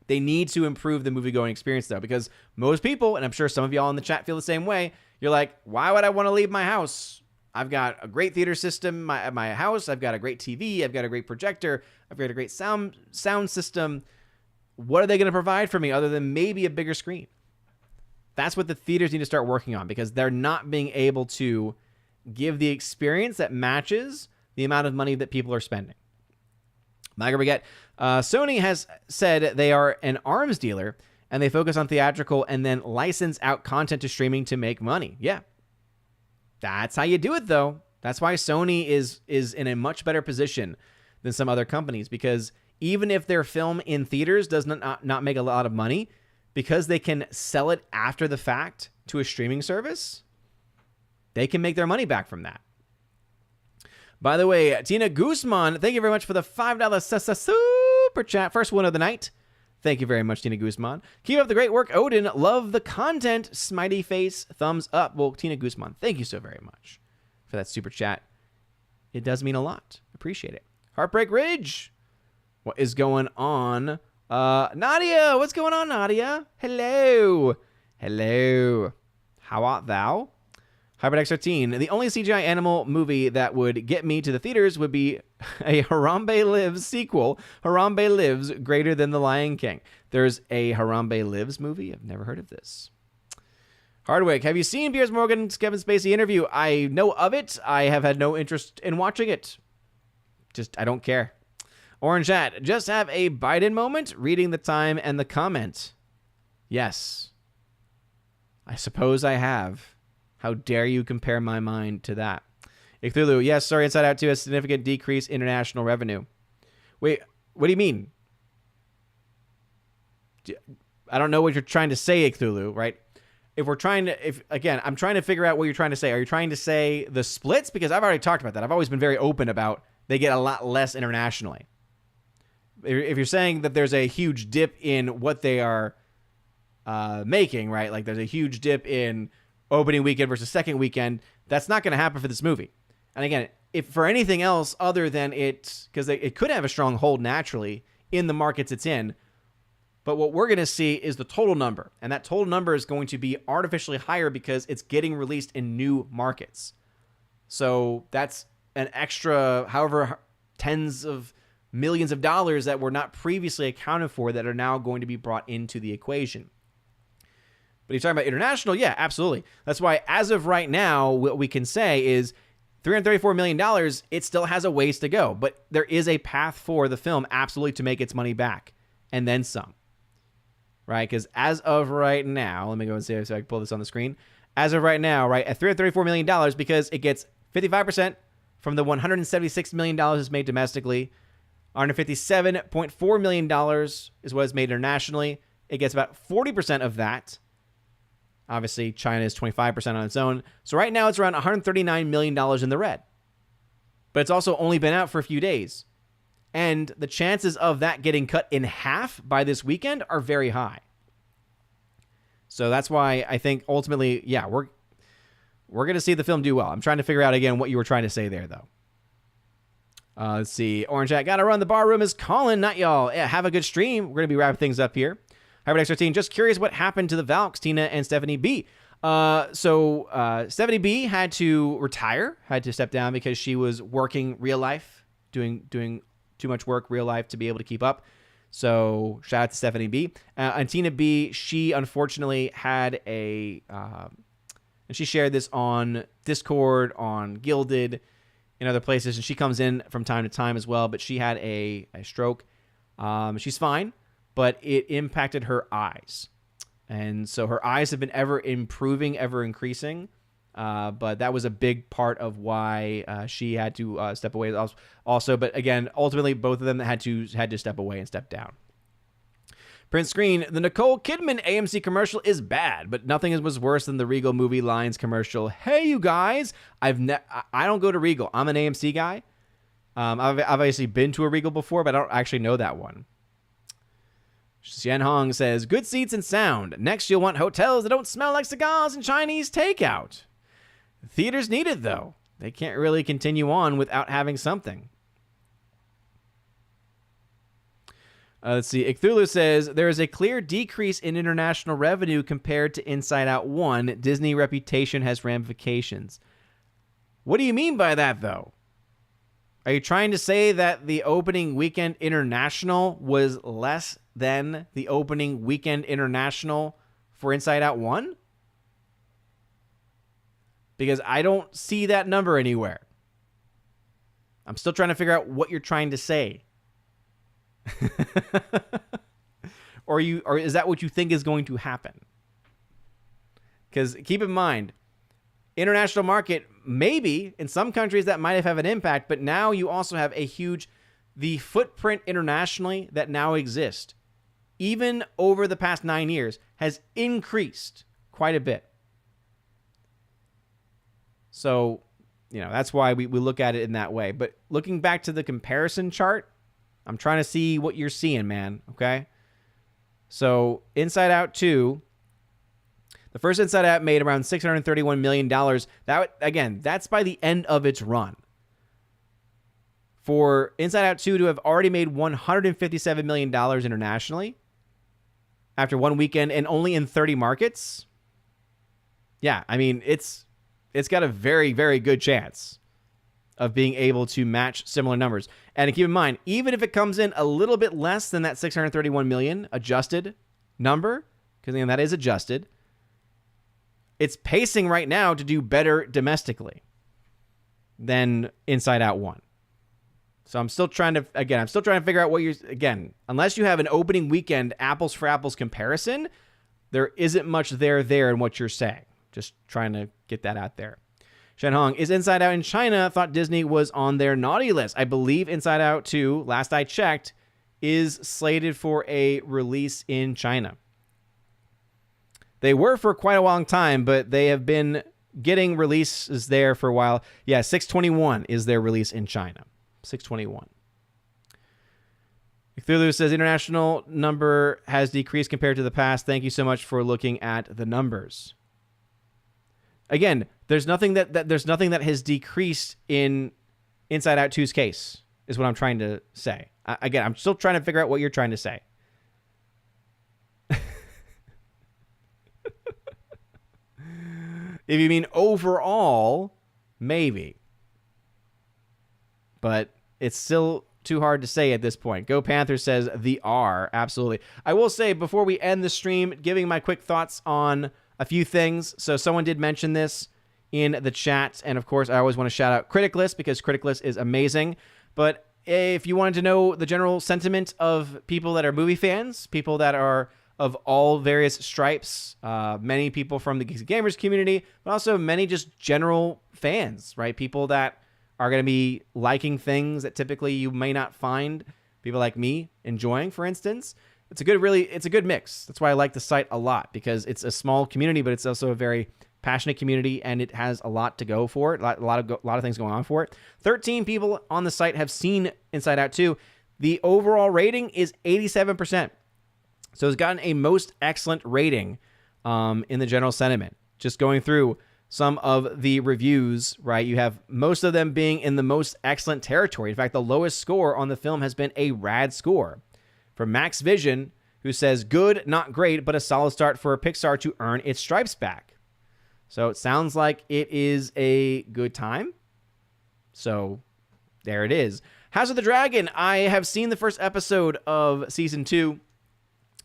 They need to improve the movie-going experience, though, because most people, and I'm sure some of y'all in the chat feel the same way, you're like, why would I want to leave my house? I've got a great theater system at my house. I've got a great TV. I've got a great projector. I've got a great sound system. What are they going to provide for me other than maybe a bigger screen? That's what the theaters need to start working on, because they're not being able to give the experience that matches the amount of money that people are spending. Michael Baguette, Sony has said they are an arms dealer and they focus on theatrical and then license out content to streaming to make money. Yeah. That's how you do it, though. That's why Sony is in a much better position than some other companies, because even if their film in theaters does not make a lot of money, because they can sell it after the fact to a streaming service, they can make their money back from that. By the way, Tina Guzman, thank you very much for the $5 super chat. First one of the night. Thank you very much, Tina Guzman. Keep up the great work, Odin. Love the content. Smiley face, thumbs up. Well, Tina Guzman, thank you so very much for that super chat. It does mean a lot. Appreciate it. Heartbreak Ridge. What is going on? Nadia, what's going on, Nadia? Hello. Hello. How art thou? Hybrid X13. The only CGI animal movie that would get me to the theaters would be a Harambe Lives sequel. Harambe Lives greater than The Lion King. There's a Harambe Lives movie? I've never heard of this. Hardwick, have you seen Piers Morgan's Kevin Spacey interview? I know of it. I have had no interest in watching it. I don't care. Orange Hat, just have a Biden moment reading the time and the comment. Yes. I suppose I have. How dare you compare my mind to that? Icthulu, yes, sorry, Inside Out 2 has significant decrease in international revenue. Wait, what do you mean? I don't know what you're trying to say, Icthulu, right? I'm trying to figure out what you're trying to say. Are you trying to say the splits? Because I've already talked about that. I've always been very open about they get a lot less internationally. If you're saying that there's a huge dip in what they are making, right? Like there's a huge dip in opening weekend versus second weekend. That's not going to happen for this movie. And again, if for anything else other than it, because it could have a strong hold naturally in the markets it's in, but what we're going to see is the total number. And that total number is going to be artificially higher because it's getting released in new markets. So that's an extra, however, tens of millions of dollars that were not previously accounted for that are now going to be brought into the equation. But you're talking about international? Yeah, absolutely. That's why as of right now, what we can say is $334 million, it still has a ways to go. But there is a path for the film absolutely to make its money back and then some. Right? Because as of right now, let me go and see if I can pull this on the screen. As of right now, right, at $334 million, because it gets 55% from the $176 million it's made domestically. $157.4 million is what is made internationally. It gets about 40% of that. Obviously, China is 25% on its own. So right now, it's around $139 million in the red. But it's also only been out for a few days. And the chances of that getting cut in half by this weekend are very high. So that's why I think ultimately, yeah, we're going to see the film do well. I'm trying to figure out, again, what you were trying to say there, though. Let's see. Orange Hat, gotta run. The bar room is calling, not y'all. Yeah, have a good stream. We're going to be wrapping things up here. Hybrid X13, just curious what happened to the Valks, Tina and Stephanie B. So Stephanie B had to retire, had to step down because she was working real life, doing too much work real life to be able to keep up. So shout out to Stephanie B. And Tina B, she unfortunately had and she shared this on Discord, on Gilded, in other places, and she comes in from time to time as well, but she had a stroke. She's fine, but it impacted her eyes. And so her eyes have been ever improving, ever increasing. But that was a big part of why she had to step away also. But again, ultimately, both of them had to step away and step down. Print screen, the Nicole Kidman AMC commercial is bad, but nothing was worse than the Regal movie lines commercial. Hey, you guys, I don't go to Regal. I'm an AMC guy. I've obviously been to a Regal before, but I don't actually know that one. Xian Hong says, good seats and sound. Next, you'll want hotels that don't smell like cigars and Chinese takeout. Theaters need it, though. They can't really continue on without having something. Let's see. Cthulhu says, there is a clear decrease in international revenue compared to Inside Out 1. Disney reputation has ramifications. What do you mean by that, though? Are you trying to say that the opening weekend international was less than the opening weekend international for Inside Out 1? Because I don't see that number anywhere. I'm still trying to figure out what you're trying to say. or is that what you think is going to happen? Because keep in mind, international market, maybe in some countries that might have an impact, but now you also have the footprint internationally that now exists, even over the past 9 years, has increased quite a bit. So, that's why we look at it in that way. But looking back to the comparison chart, I'm trying to see what you're seeing, man, okay? So, Inside Out 2, the first Inside Out made around $631 million. That, again, that's by the end of its run. For Inside Out 2 to have already made $157 million internationally after one weekend and only in 30 markets, yeah, I mean, it's got a very, very good chance of being able to match similar numbers. And keep in mind, even if it comes in a little bit less than that 631 million adjusted number, because that is adjusted, it's pacing right now to do better domestically than Inside Out 1. So I'm still trying to figure out what unless you have an opening weekend apples for apples comparison, there isn't much there in what you're saying. Just trying to get that out there. Shen Hong, is Inside Out in China? Thought Disney was on their naughty list. I believe Inside Out 2, last I checked, is slated for a release in China. They were for quite a long time, but they have been getting releases there for a while. Yeah, 6/21 is their release in China. 6/21. Cthulhu says international number has decreased compared to the past. Thank you so much for looking at the numbers. Again, there's nothing that has decreased in Inside Out 2's case, is what I'm trying to say. Again, I'm still trying to figure out what you're trying to say. If you mean overall, maybe. But it's still too hard to say at this point. Go Panthers says the R. Absolutely. I will say, before we end the stream, giving my quick thoughts on a few things. So someone did mention this in the chat. And of course, I always want to shout out Critic List, because Critic List is amazing. But if you wanted to know the general sentiment of people that are movie fans, people that are of all various stripes, many people from the Geeks and Gamers community, but also many just general fans, right? People that are going to be liking things that typically you may not find people like me enjoying, for instance. It's a good mix. That's why I like the site a lot, because it's a small community, but it's also a very passionate community, and it has a lot to go for it. A lot of things going on for it. 13 people on the site have seen Inside Out 2. The overall rating is 87%. So it's gotten a most excellent rating in the general sentiment. Just going through some of the reviews, right? You have most of them being in the most excellent territory. In fact, the lowest score on the film has been a rad score from Max Vision, who says, good, not great, but a solid start for Pixar to earn its stripes back. So it sounds like it is a good time. So there it is. House of the Dragon. I have seen the first episode of season 2,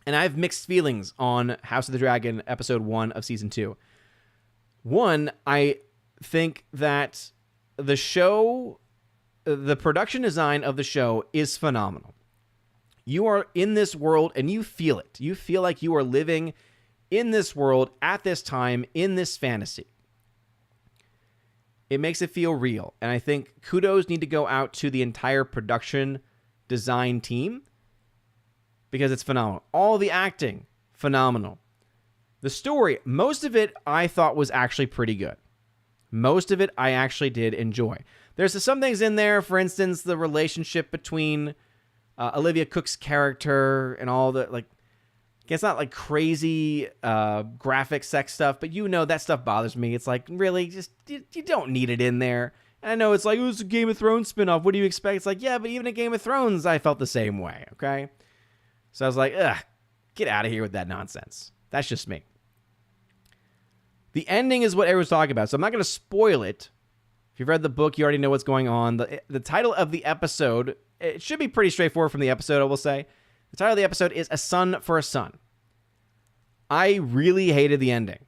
and I have mixed feelings on House of the Dragon episode 1 of season 2. One, I think that the show, the production design of the show is phenomenal. You are in this world and you feel it. You feel like you are living in this world at this time, in this fantasy. It makes it feel real. And I think kudos need to go out to the entire production design team, because it's phenomenal. All the acting, phenomenal. The story, most of it I thought was actually pretty good. Most of it I actually did enjoy. There's some things in there, for instance, the relationship between Olivia Cook's character and all the, like, it's not like crazy graphic sex stuff, but that stuff bothers me. It's like, really, just you don't need it in there. And I know it's like, it's a Game of Thrones spinoff. What do you expect? It's like, yeah, but even in Game of Thrones, I felt the same way, okay? So I was like, ugh, get out of here with that nonsense. That's just me. The ending is what everyone's talking about, so I'm not going to spoil it. If you've read the book, you already know what's going on. The title of the episode, it should be pretty straightforward from the episode, I will say. The title of the episode is A Son for a Son. I really hated the ending.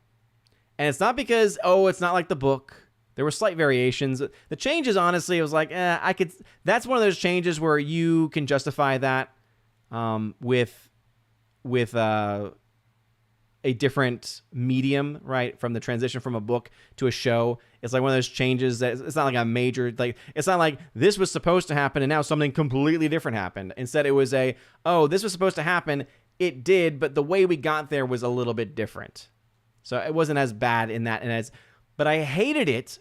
And it's not because, it's not like the book. There were slight variations. The changes, honestly, it was like, that's one of those changes where you can justify that with a different medium, right? From the transition from a book to a show. It's like one of those changes that it's not like a major, like, it's not like this was supposed to happen and now something completely different happened. Instead, it was this was supposed to happen. It did, but the way we got there was a little bit different. So it wasn't as bad in that. But I hated it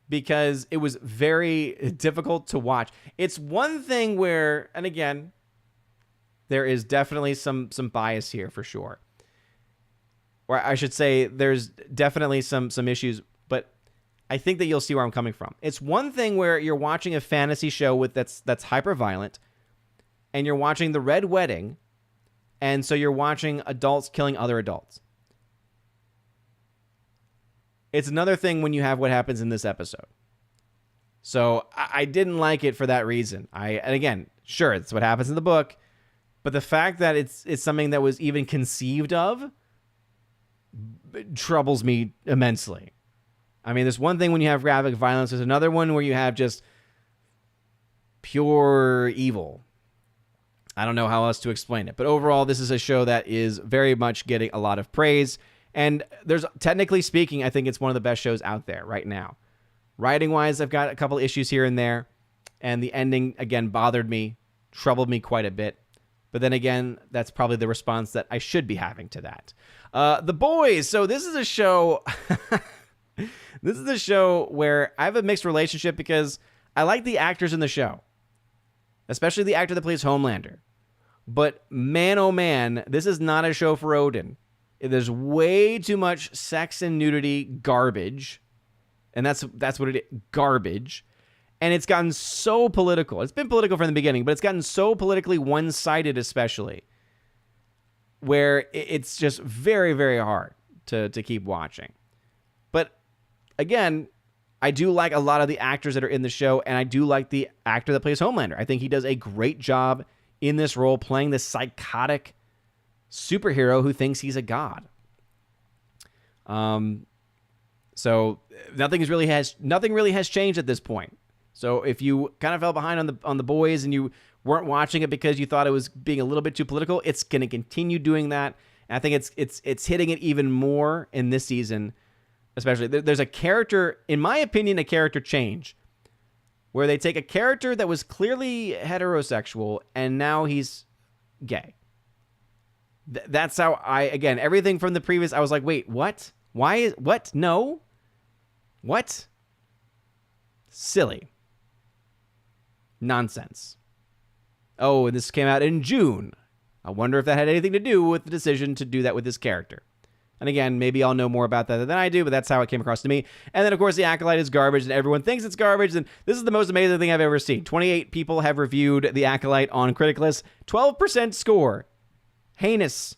because it was very difficult to watch. It's one thing where, and again, there is definitely some bias here for sure. Or I should say there's definitely some issues, but I think that you'll see where I'm coming from. It's one thing where you're watching a fantasy show that's hyper violent, and you're watching The Red Wedding, and so you're watching adults killing other adults. It's another thing when you have what happens in this episode. So I didn't like it for that reason. And again, sure, it's what happens in the book, but the fact that it's something that was even conceived of troubles me immensely. I mean, there's one thing when you have graphic violence. There's another one where you have just pure evil. I don't know how else to explain it. But overall, this is a show that is very much getting a lot of praise. And technically speaking, I think it's one of the best shows out there right now. Writing-wise, I've got a couple issues here and there. And the ending, again, bothered me, troubled me quite a bit. But then again, that's probably the response that I should be having to that. The Boys. So this is a show. This is a show where I have a mixed relationship because I like the actors in the show, especially the actor that plays Homelander. But man, oh man, this is not a show for Odin. There's way too much sex and nudity garbage. And that's what it is, garbage. And it's gotten so political. It's been political from the beginning, but it's gotten so politically one-sided, especially, where it's just very, very hard to keep watching. But again, I do like a lot of the actors that are in the show, and I do like the actor that plays Homelander. I think he does a great job in this role, playing this psychotic superhero who thinks he's a god. So nothing really has changed at this point. So if you kind of fell behind on the boys and you weren't watching it because you thought it was being a little bit too political, it's going to continue doing that. And I think it's hitting it even more in this season, especially. There's a character, in my opinion, a character change where they take a character that was clearly heterosexual and now he's gay. That's how again, everything from the previous, I was like, wait, what? What? No. What? Silly. Nonsense. Oh, and this came out in June. I wonder if that had anything to do with the decision to do that with this character. And again, maybe I'll know more about that than I do, but that's how it came across to me. And then, of course, the Acolyte is garbage, and everyone thinks it's garbage. And this is the most amazing thing I've ever seen. 28 people have reviewed the Acolyte on Criticlist. 12% score. Heinous.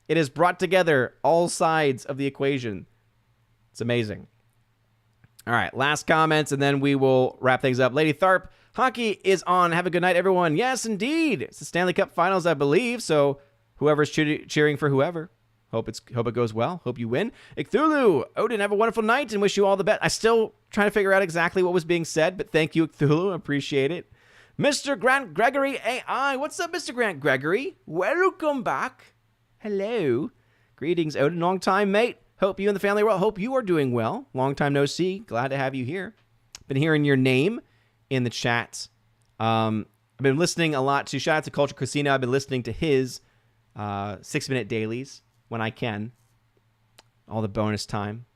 It has brought together all sides of the equation. It's amazing. All right, last comments, and then we will wrap things up. Lady Tharp, hockey is on. Have a good night, everyone. Yes, indeed. It's the Stanley Cup Finals, I believe, so whoever's cheering for whoever. Hope it goes well. Hope you win. Cthulhu, Odin, have a wonderful night and wish you all the best. I still trying to figure out exactly what was being said, but thank you, Cthulhu. Appreciate it. Mr. Grant Gregory AI. What's up, Mr. Grant Gregory? Welcome back. Hello. Greetings, Odin. Long time, mate. Hope you and the family well. Hope you are doing well. Long time no see. Glad to have you here. Been hearing your name in the chat. I've been listening a lot to, shout out to Culture Casino. I've been listening to his 6-minute dailies when I can. All the bonus time.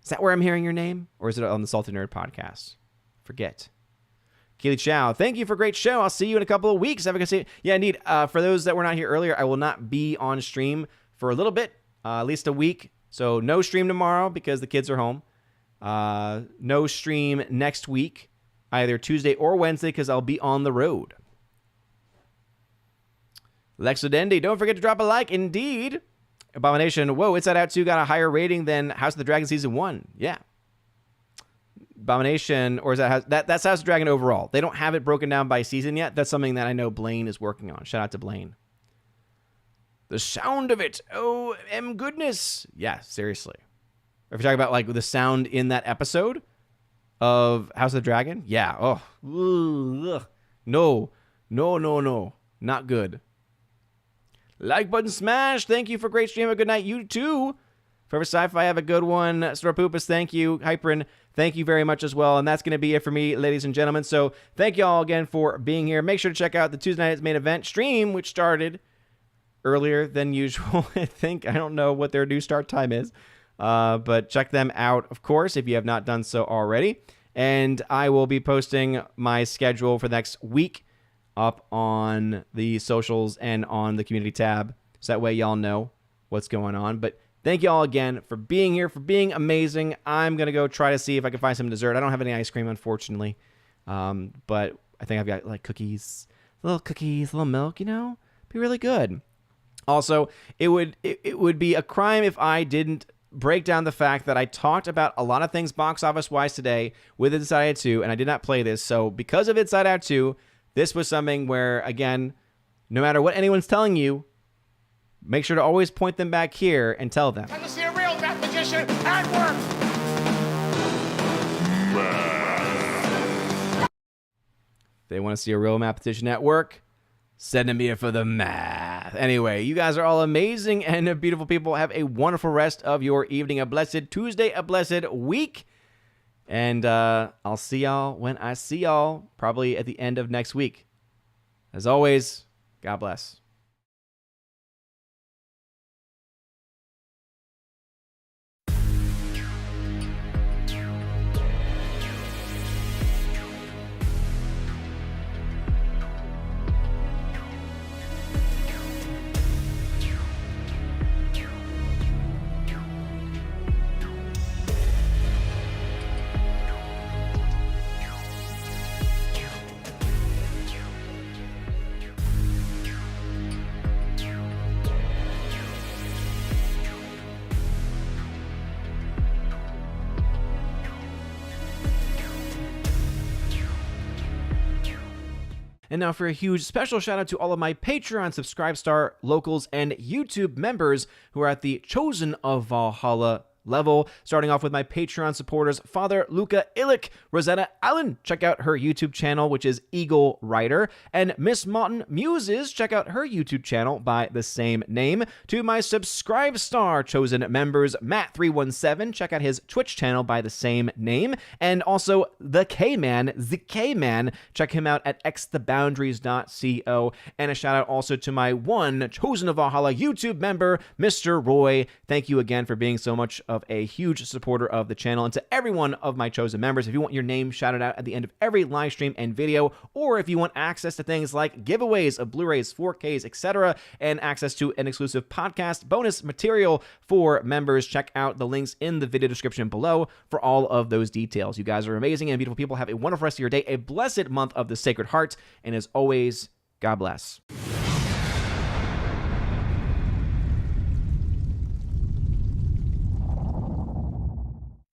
Is that where I'm hearing your name? Or is it on the Salty Nerd podcast? Forget. Keely Chow, thank you for a great show. I'll see you in a couple of weeks. Have a good day. Yeah, indeed. For those that were not here earlier, I will not be on stream for a little bit, at least a week. So no stream tomorrow because the kids are home. No stream next week, either Tuesday or Wednesday, because I'll be on the road. Lexodendi, don't forget to drop a like. Indeed. Abomination, whoa, Inside Out 2 got a higher rating than House of the Dragon Season 1. Yeah. Abomination, or is that's House of the Dragon overall. They don't have it broken down by season yet. That's something that I know Blaine is working on. Shout out to Blaine. The sound of it. Oh, goodness. Yeah, seriously. If you're talking about like the sound in that episode of House of the Dragon, yeah. Oh, ugh. No. Not good. Like button smash. Thank you for great stream. Have a good night. You too. Forever Sci-Fi, have a good one. Storpoopus, thank you. Hyperin, thank you very much as well. And that's going to be it for me, ladies and gentlemen. So thank you all again for being here. Make sure to check out the Tuesday Night's Main Event stream, which started earlier than usual, I think. I don't know what their new start time is. But check them out, of course, if you have not done so already. And I will be posting my schedule for the next week up on the socials and on the community tab. So that way y'all know what's going on. But thank you all again for being here, for being amazing. I'm going to go try to see if I can find some dessert. I don't have any ice cream, unfortunately. But I think I've got like cookies, little milk, be really good. Also, it would be a crime if I didn't break down the fact that I talked about a lot of things box office wise today with Inside Out 2, and I did not play this. So because of Inside Out 2, this was something where, again, no matter what anyone's telling you, make sure to always point them back here and tell them. Let us see a real mathematician at work. They want to see a real mathematician at work. Send them here for the math. Anyway, you guys are all amazing and beautiful people. Have a wonderful rest of your evening. A blessed Tuesday, a blessed week. And I'll see y'all when I see y'all, probably at the end of next week. As always, God bless. And now for a huge special shout out to all of my Patreon, Subscribe Star, Locals, and YouTube members who are at the Chosen of Valhalla level. Starting off with my Patreon supporters, Father Luca Illick, Rosetta Allen, check out her YouTube channel, which is Eagle Rider, and Miss Martin Muses, check out her YouTube channel by the same name. To my Subscribe Star chosen members, Matt317, check out his Twitch channel by the same name, and also the K-Man, check him out at xtheboundaries.co, and a shout out also to my one Chosen of Valhalla YouTube member, Mr. Roy. Thank you again for being so much of a huge supporter of the channel. And to every one of my chosen members, if you want your name shouted out at the end of every live stream and video, or if you want access to things like giveaways of Blu-rays, 4Ks, etc., and access to an exclusive podcast bonus material for members, check out the links in the video description below for all of those details. You guys are amazing and beautiful people. Have a wonderful rest of your day, a blessed month of the Sacred Heart, and as always, God bless.